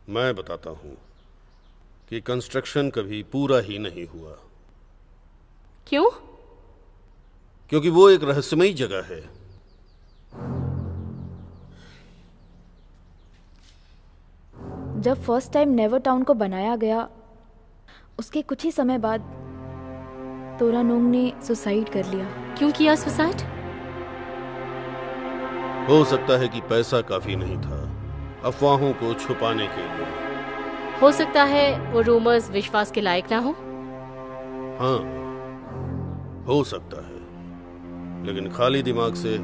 मैं बताता हूँ कि कंस्ट्रक्शन कभी पूरा ही नहीं हुआ। क्यों? क्योंकि वो एक रहस्यमयी जगह है। जब फर्स्ट टाइम नेवर टाउन को बनाया गया, उसके कुछ ही समय बाद तोरानोंग ने सुसाइड कर लिया। क्यों किया सुसाइड? हो सकता है कि पैसा काफी नहीं था, अफवाहों को छुपाने के लिए। हो सकता है वो रूमर्स विश्वास के लायक ना हो। हाँ, हो सकता है, लेकिन खाली दिमाग से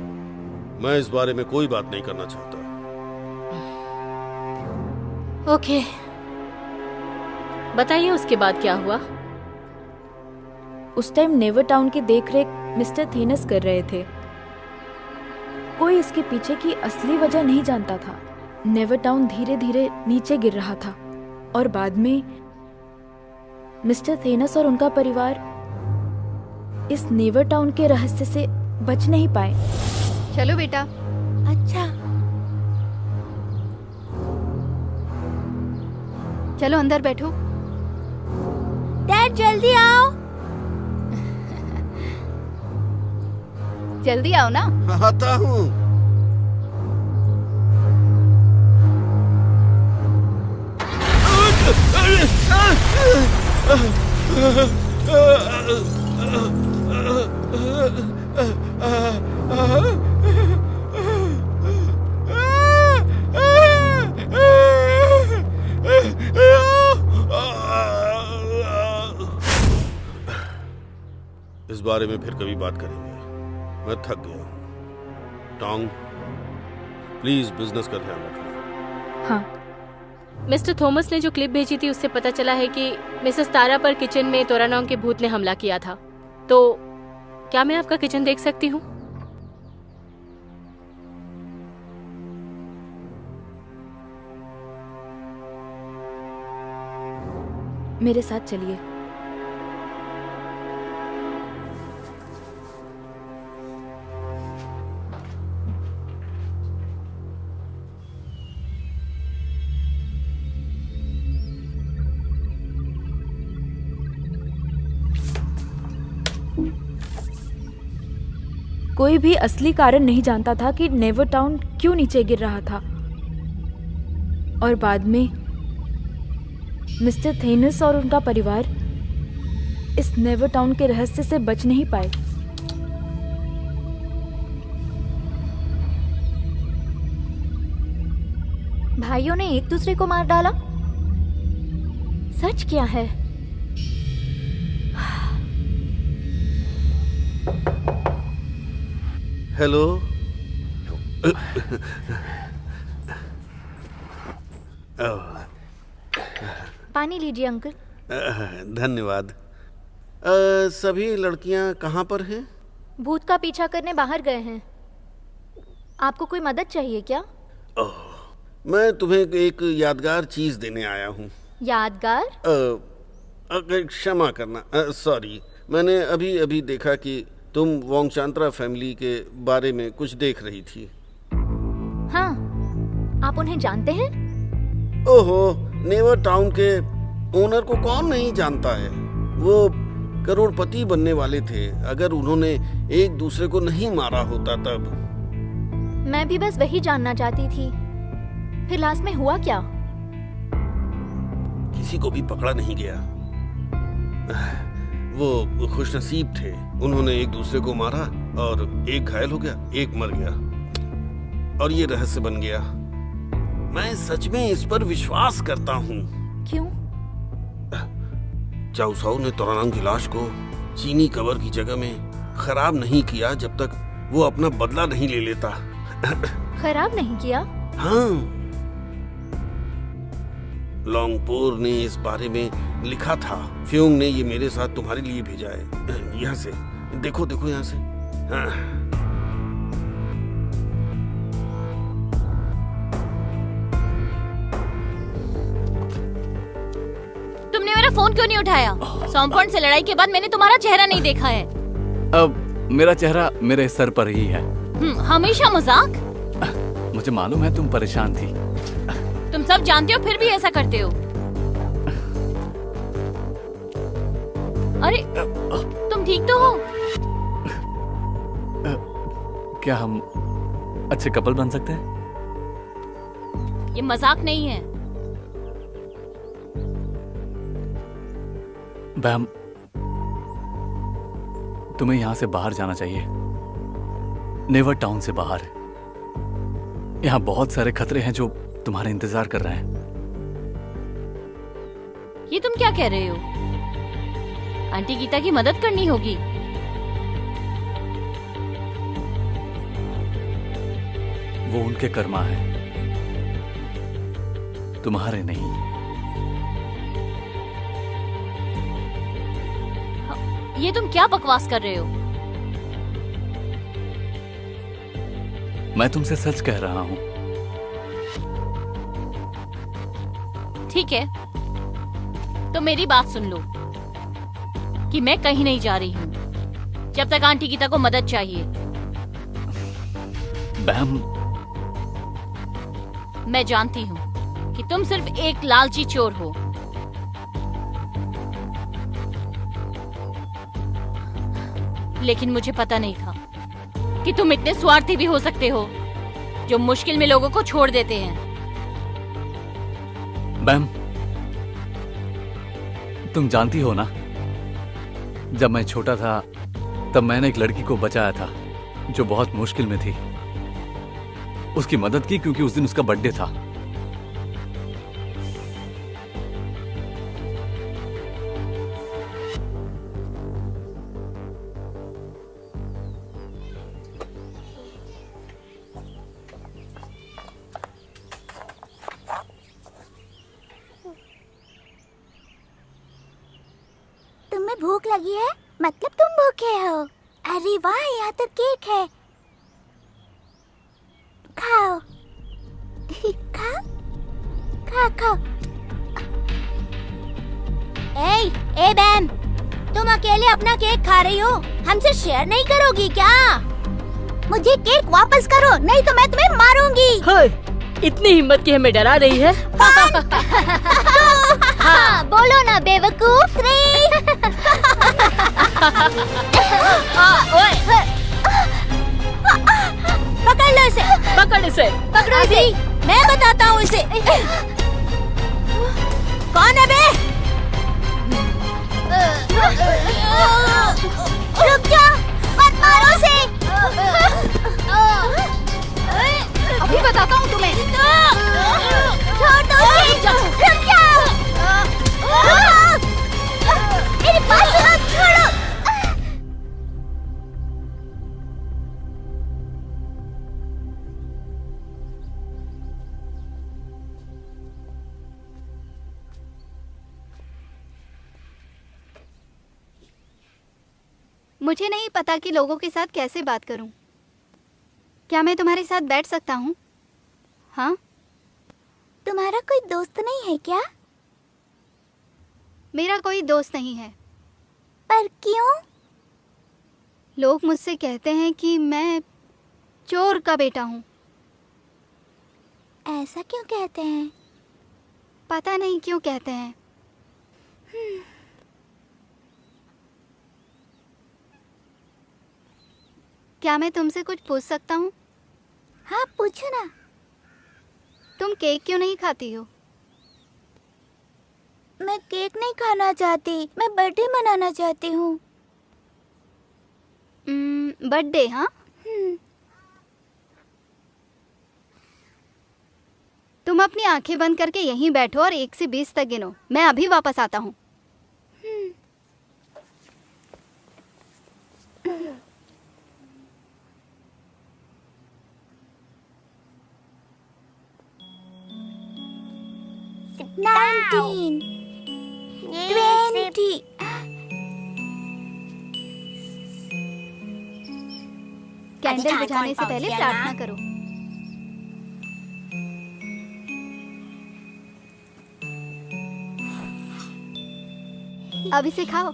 मैं इस बारे में कोई बात नहीं करना चाहता। ओके, बताइए उसके बाद क्या हुआ? उस टाइम नेवर टाउन की देखरेख मिस्टर थेनस कर रहे थे। कोई इसके पीछे की असली वजह नहीं जानता था। नेवर टाउन धीरे धीरे नीचे गिर रहा था, और बाद में मिस्टर थेनस और उनका परिवार इस नेवर टाउन के रहस्य से बच नहीं पाए। चलो बेटा। अच्छा, चलो अंदर बैठो। डैड जल्दी आओ। जल्दी आओ ना। आता हूँ। इस बारे में फिर कभी बात करेंगे। मैं थक गया हूँ। टोंग, प्लीज बिजनेस का ध्यान रखना। हाँ। मिस्टर थॉमस ने जो क्लिप भेजी थी उससे पता चला है कि मिसेस तारा पर किचन में तोरानांग के भूत ने हमला किया था। तो क्या मैं आपका किचन देख सकती हूँ? मेरे साथ चलिए। कोई भी असली कारण नहीं जानता था कि नेवर टाउन क्यों नीचे गिर रहा था, और बाद में मिस्टर थेनस और उनका परिवार इस नेवर टाउन के रहस्य से बच नहीं पाए। भाइयों ने एक दूसरे को मार डाला? सच क्या है? हेलो। पानी लीजिए अंकल। धन्यवाद। सभी लड़कियां कहाँ पर हैं? भूत का पीछा करने बाहर गए हैं। आपको कोई मदद चाहिए क्या? मैं तुम्हें एक यादगार चीज देने आया हूँ। यादगार? क्षमा करना, सॉरी। मैंने अभी अभी देखा कि तुम वोंगचांत्रा फैमिली के बारे में कुछ देख रही थी। हाँ, आप उन्हें जानते हैं? ओहो, नेवर टाउन के ओनर को कौन नहीं जानता है। वो करोड़पति बनने वाले थे अगर उन्होंने एक दूसरे को नहीं मारा होता तब। मैं भी बस वही जानना चाहती थी। फिर लास्ट में हुआ क्या? किसी को भी पकड़ा नहीं गया। वो खुशनसीब थे। उन्होंने एक दूसरे को मारा और एक घायल हो गया, एक मर गया, और ये रहस्य बन गया। मैं सच में इस पर विश्वास करता हूँ। क्यों? चाउ साओ ने तोरानांग की लाश को चीनी कवर की जगह में खराब नहीं किया जब तक वो अपना बदला नहीं ले लेता। खराब नहीं किया? हाँ, लोंगपोर ने इस बारे में लिखा था। फ्योंग ने ये मेरे साथ तुम्हारे लिए भेजा है। यहाँ से देखो, देखो यहाँ से। हाँ। तुमने मेरा फोन क्यों नहीं उठाया? सॉम्पॉन्ड से लड़ाई के बाद मैंने तुम्हारा चेहरा नहीं देखा है। अब मेरा चेहरा मेरे सर पर ही है। हमेशा मजाक? मुझे मालूम है तुम परेशान थी। तुम सब जानते हो फिर भी ऐसा करते हो। अरे तुम ठीक तो हो? क्या हम अच्छे कपल बन सकते हैं? ये मजाक नहीं है। बैम, तुम्हें यहाँ से बाहर जाना चाहिए। नेवर टाउन से बाहर। यहाँ बहुत सारे खतरे हैं जो तुम्हारा इंतजार कर रहे हैं। ये तुम क्या कह रहे हो? आंटी गीता की मदद करनी होगी। वो उनके कर्मा है, तुम्हारे नहीं। ये तुम क्या बकवास कर रहे हो? मैं तुमसे सच कह रहा हूं। ठीक है, तो मेरी बात सुन लो कि मैं कहीं नहीं जा रही हूँ जब तक आंटी गीता को मदद चाहिए। बैम, मैं जानती हूँ कि तुम सिर्फ एक लालची चोर हो। लेकिन मुझे पता नहीं था कि तुम इतने स्वार्थी भी हो सकते हो जो मुश्किल में लोगों को छोड़ देते हैं। बैम, तुम जानती हो ना, जब मैं छोटा था तब मैंने एक लड़की को बचाया था जो बहुत मुश्किल में थी। उसकी मदद की क्योंकि उस दिन उसका बर्थडे था। भूख लगी है, मतलब तुम भूखे हो। अरे वाह, यहाँ तो केक है, खाओ। खाओ खाओ खाओ। ए बैन, तुम अकेले अपना केक खा रही हो, हमसे शेयर नहीं करोगी क्या? मुझे केक वापस करो, नहीं तो मैं तुम्हें मारूंगी। इतनी हिम्मत की हमें डरा रही है। हाँ, बोलो ना बेवकूफ। पकड़ लो इसे, पकड़ इसे, पकड़ो इसे, मैं बताता हूँ इसे। कौन है बे? रुक जा, मत मारो उसे। अभी बताता हूँ तुम्हें। छोड़ दो उसे, रुक जाओ। मेरी बात सुनो, छोड़ो। मुझे नहीं पता कि लोगों के साथ कैसे बात करूं। क्या मैं तुम्हारे साथ बैठ सकता हूं? हाँ? तुम्हारा कोई दोस्त नहीं है क्या? मेरा कोई दोस्त नहीं है। पर क्यों? लोग मुझसे कहते हैं कि मैं चोर का बेटा हूं। ऐसा क्यों कहते हैं? पता नहीं क्यों कहते हैं। क्या मैं तुमसे कुछ पूछ सकता हूँ? हाँ, पूछो ना। तुम केक क्यों नहीं खाती हो? मैं केक नहीं खाना चाहती, मैं बर्थडे मनाना चाहती हूँ। बर्थडे? हाँ, तुम अपनी आंखें बंद करके यहीं बैठो और 1 से 20 तक गिनो। मैं अभी वापस आता हूँ। Nineteen, 20. कैंडल बुझाने से पहले प्रार्थना करो। अब इसे खाओ।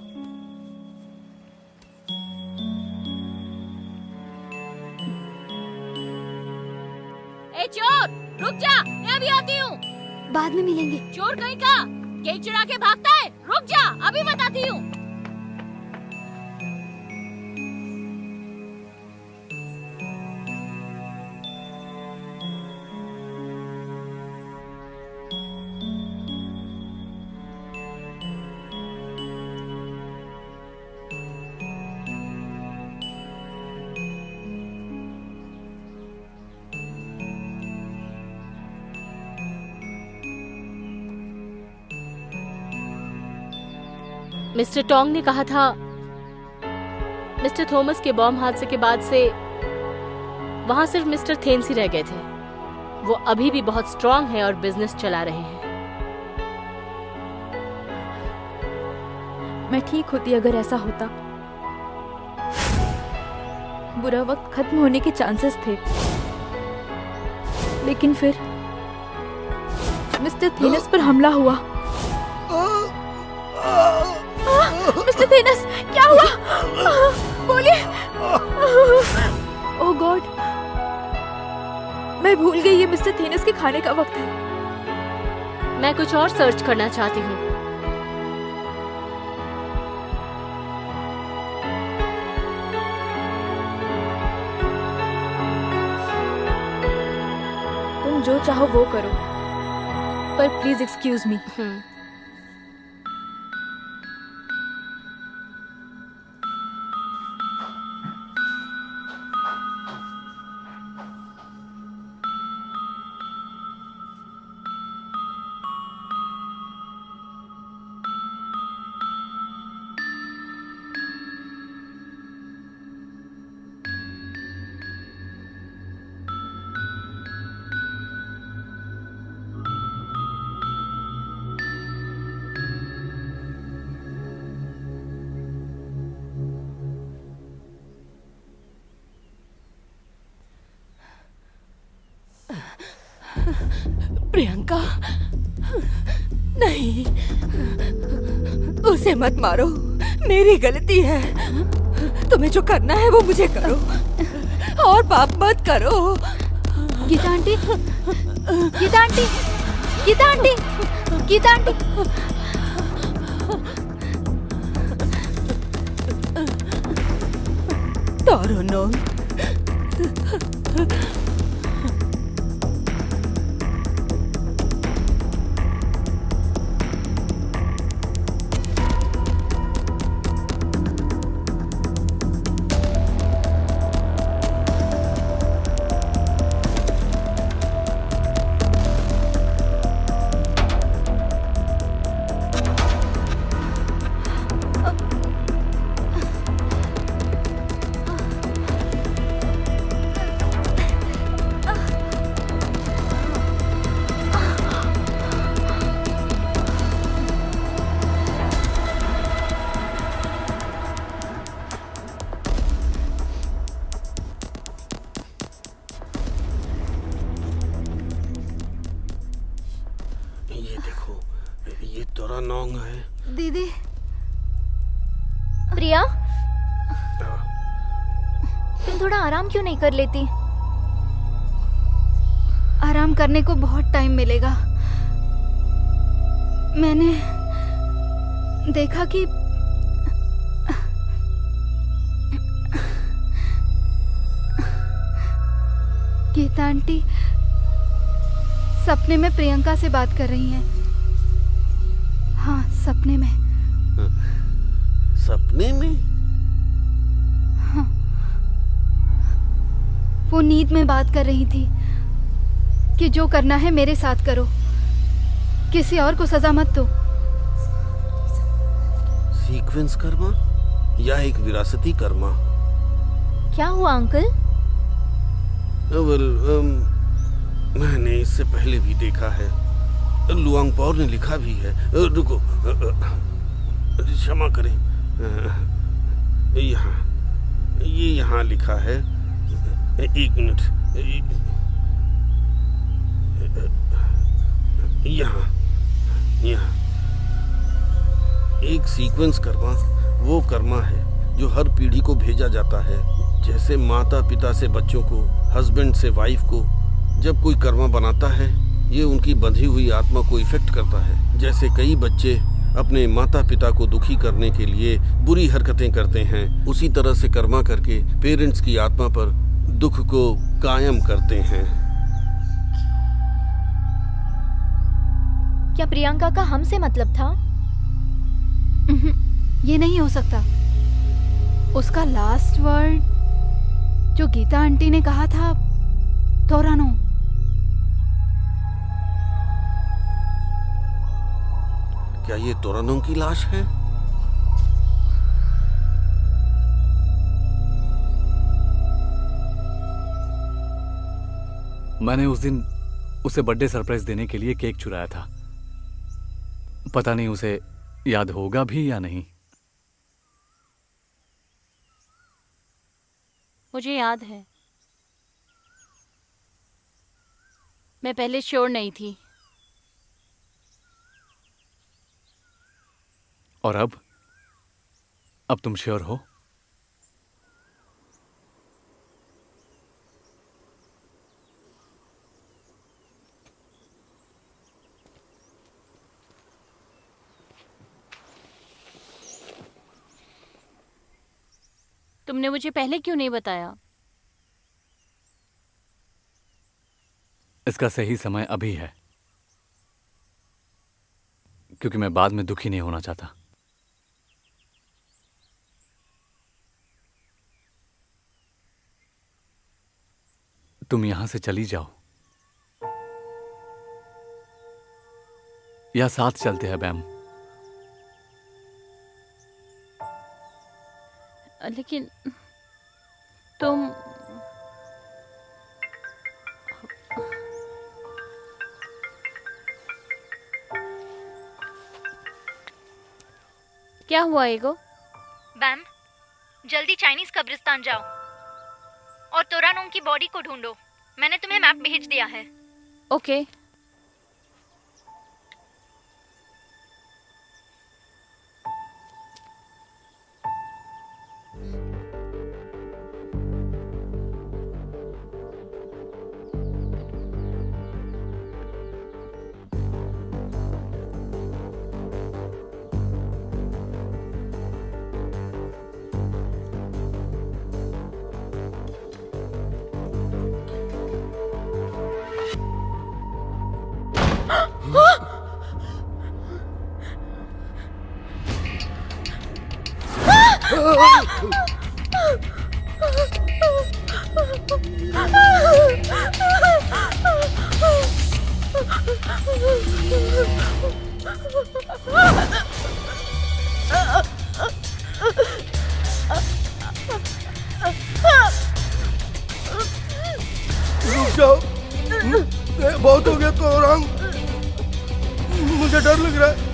ए चोर, रुक जा, मैं अभी आती हूँ। बाद में मिलेंगे। चोर कहीं का, केक चुरा के भागता है। रुक जा, अभी बताती हूँ। मिस्टर टोंग ने कहा था मिस्टर थॉमस के बॉम्ब हादसे के बाद से वहां सिर्फ मिस्टर थेन्स ही रह गए थे। वो अभी भी बहुत स्ट्रांग है और बिजनेस चला रहे हैं। मैं ठीक होती अगर ऐसा होता। बुरा वक्त खत्म होने के चांसेस थे, लेकिन फिर मिस्टर थेनस पर हमला हुआ। मिस्टर थेनस, क्या हुआ? बोलिए। ओह गॉड, मैं भूल गई ये मिस्टर थेनस के खाने का वक्त है। मैं कुछ और सर्च करना चाहती हूँ। तुम जो चाहो वो करो, पर प्लीज एक्सक्यूज मी। प्रियंका, नहीं, उसे मत मारो, मेरी गलती है। तुम्हें जो करना है वो मुझे करो और पाप मत करो। Geeta aunty, Geeta aunty, Geeta aunty, Geeta aunty. तोरनों, नोंग है। दीदी। प्रिया, तुम थोड़ा आराम क्यों नहीं कर लेती? आराम करने को बहुत टाइम मिलेगा। मैंने देखा कि गीता आंटी सपने में प्रियंका से बात कर रही हैं। हाँ, सपने में। सपने में? हाँ, वो नींद में बात कर रही थी कि जो करना है मेरे साथ करो, किसी और को सजा मत दो। सीक्वेंस कर्मा या एक विरासती कर्मा? क्या हुआ अंकल? मैंने इससे पहले भी देखा है। लुआंगपौर ने लिखा भी है। रुको, क्षमा करें, ये यहाँ लिखा है। एक मिनट, यहाँ एक सीक्वेंस कर्मा वो कर्मा है जो हर पीढ़ी को भेजा जाता है। जैसे माता पिता से बच्चों को, हस्बैंड से वाइफ को। जब कोई कर्मा बनाता है, ये उनकी बंधी हुई आत्मा को इफेक्ट करता है। जैसे कई बच्चे अपने माता पिता को दुखी करने के लिए बुरी हरकतें करते हैं, उसी तरह से कर्मा करके पेरेंट्स की आत्मा पर दुख को कायम करते हैं। क्या प्रियंका का हमसे मतलब था? ये नहीं हो सकता। उसका लास्ट वर्ड जो गीता आंटी ने कहा था, तोरानो। क्या ये तोरानो की लाश है? मैंने उस दिन उसे बर्थडे सरप्राइज देने के लिए केक चुराया था। पता नहीं उसे याद होगा भी या नहीं। मुझे याद है, मैं पहले श्योर नहीं थी। और अब तुम श्योर हो? तुमने मुझे पहले क्यों नहीं बताया? इसका सही समय अभी है, क्योंकि मैं बाद में दुखी नहीं होना चाहता। तुम यहां से चली जाओ या साथ चलते हैं बैम? लेकिन तुम क्या हुआ एगो? बैम, जल्दी चाइनीज कब्रिस्तान जाओ और तोरानोंग की बॉडी को ढूंढो। मैंने तुम्हें मैप भेज दिया है। ओके। बहुत हो गया तो रंग, मुझे डर लग रहा है।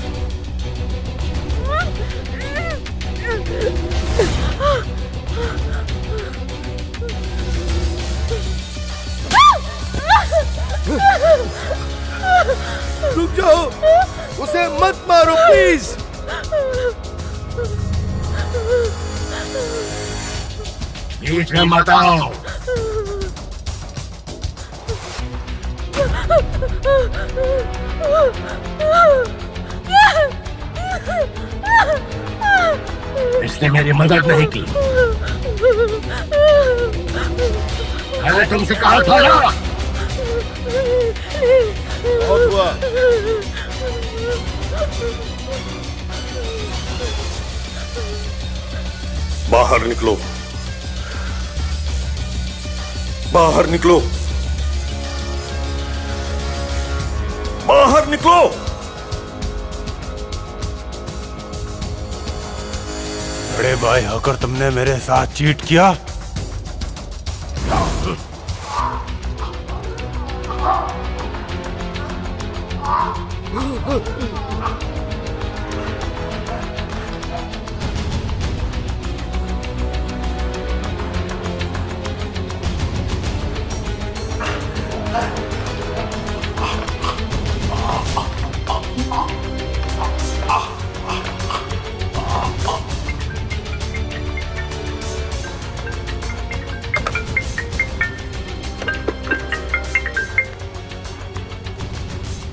रुक जाओ, उसे मत मारो प्लीज। बीच में मत आओ। इसने मेरी मदद नहीं की। मैंने तुमसे कहा था ना। बहुत हुआ। बाहर निकलो, बाहर निकलो, बाहर निकलो। बड़े भाई होकर तुमने मेरे साथ चीट किया।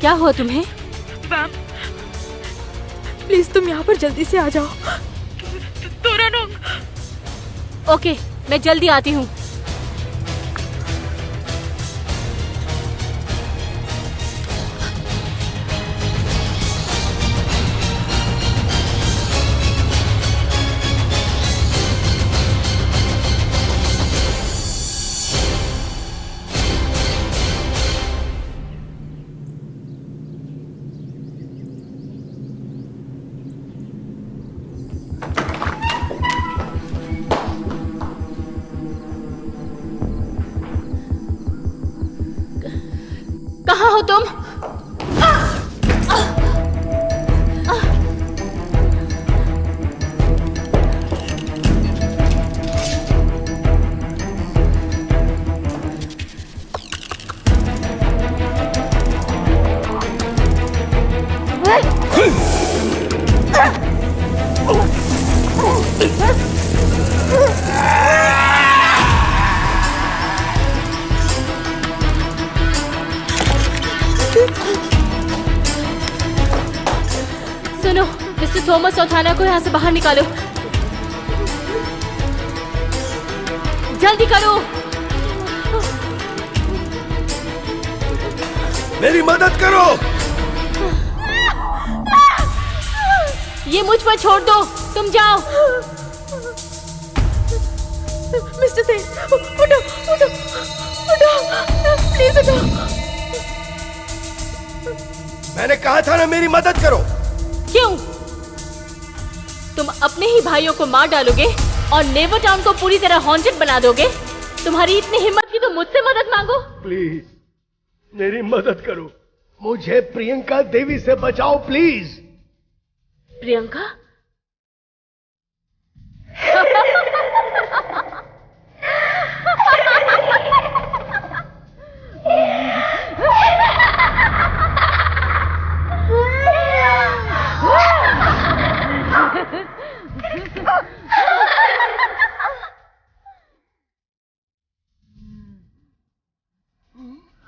क्या हुआ तुम्हें? मैम, प्लीज तुम यहाँ पर जल्दी से आ जाओ। ओके, मैं जल्दी आती हूँ। कहाँ हो तुम? सुनो, मिस्टर थॉमस और थाना को यहाँ से बाहर निकालो। जल्दी करो। मेरी मदद करो। ये मुझ पर छोड़ दो, तुम जाओ। मिस्टर सिंह, उठो, उठो, उठो, प्लीज उठो। मैंने कहा था ना मेरी मदद करो। क्यों? तुम अपने ही भाइयों को मार डालोगे और नेवर टाउन को पूरी तरह हॉन्टेड बना दोगे? तुम्हारी इतनी हिम्मत की तो मुझसे मदद मांगो। प्लीज मेरी मदद करो, मुझे प्रियंका देवी से बचाओ प्लीज। प्रियंका?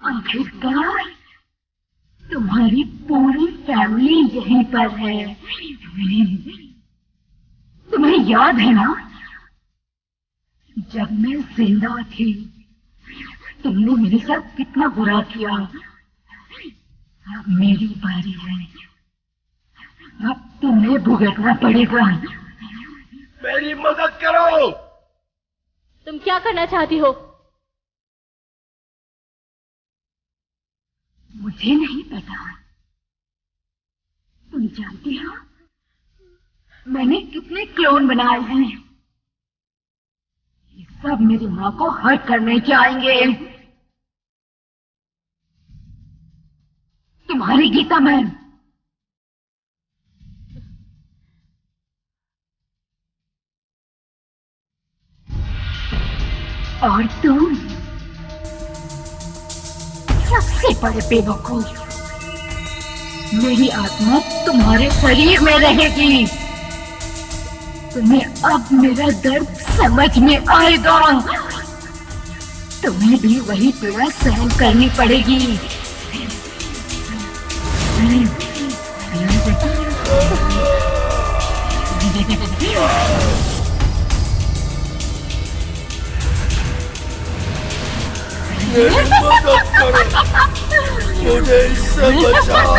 आखिरकार तुम्हारी पूरी फैमिली यहीं पर है। तुम्हें याद है ना, जब मैं जिंदा थी तुमने मेरे साथ कितना बुरा किया। अब मेरी बारी है, अब तुम्हें भुगतना पड़ेगा। मेरी मदद करो। तुम क्या करना चाहती हो? मुझे नहीं पता। तुम जानती हो मैंने कितने क्लोन बनाए हैं? ये सब मेरी माँ को हर्ट करने जाएंगे। तुम्हारी गीता मैम। और तुम सबसे बड़े बेवकूफ। मेरी आत्मा तुम्हारे शरीर में रहेगी। तुम्हें अब मेरा दर्द समझ में आएगा। तुम्हें भी वही पीड़ा सहन करनी पड़ेगी। मेरी मदद करो, मुझे इससे बचाओ।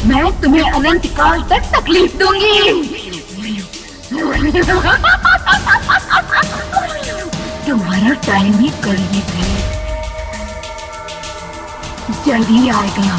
मैं तुम्हें अनंत काल तक तकलीफ दूंगी। तुम्हारा टाइम भी करीब है, जल्द ही आएगा।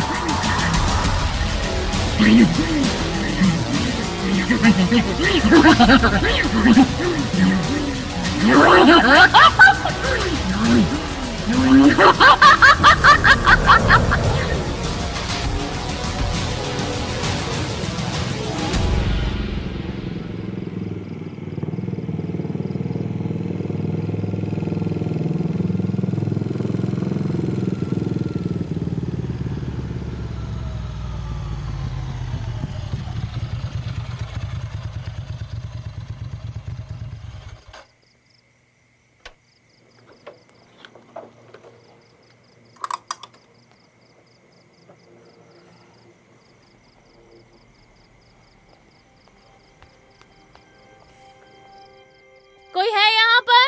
कोई है यहाँ पर?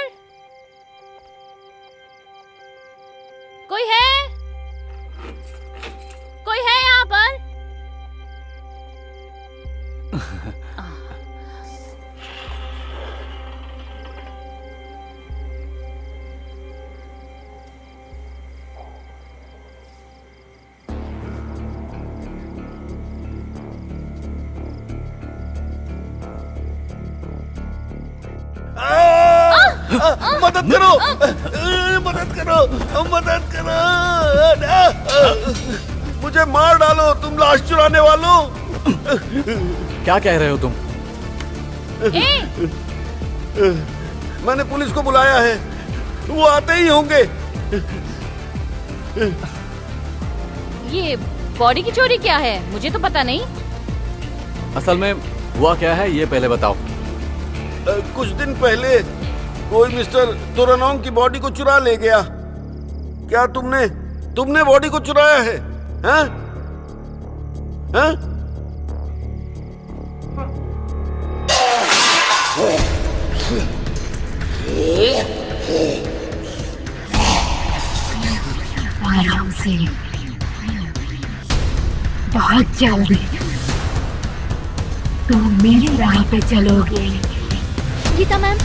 कोई है? कोई है यहाँ पर? मदद करो, मदद करो, मदद करो। मुझे मार डालो, तुम लाश चुराने वालों। क्या कह रहे हो तुम? मैंने पुलिस को बुलाया है, वो आते ही होंगे। ये बॉडी की चोरी क्या है? मुझे तो पता नहीं। असल में हुआ क्या है ये पहले बताओ। कुछ दिन पहले कोई मिस्टर तुरनोंग की बॉडी को चुरा ले गया। क्या तुमने बॉडी को चुराया है? हैं? हैं? आराम से, बहुत जल्दी तुम मेरी राह पे चलोगे। गीता मैम,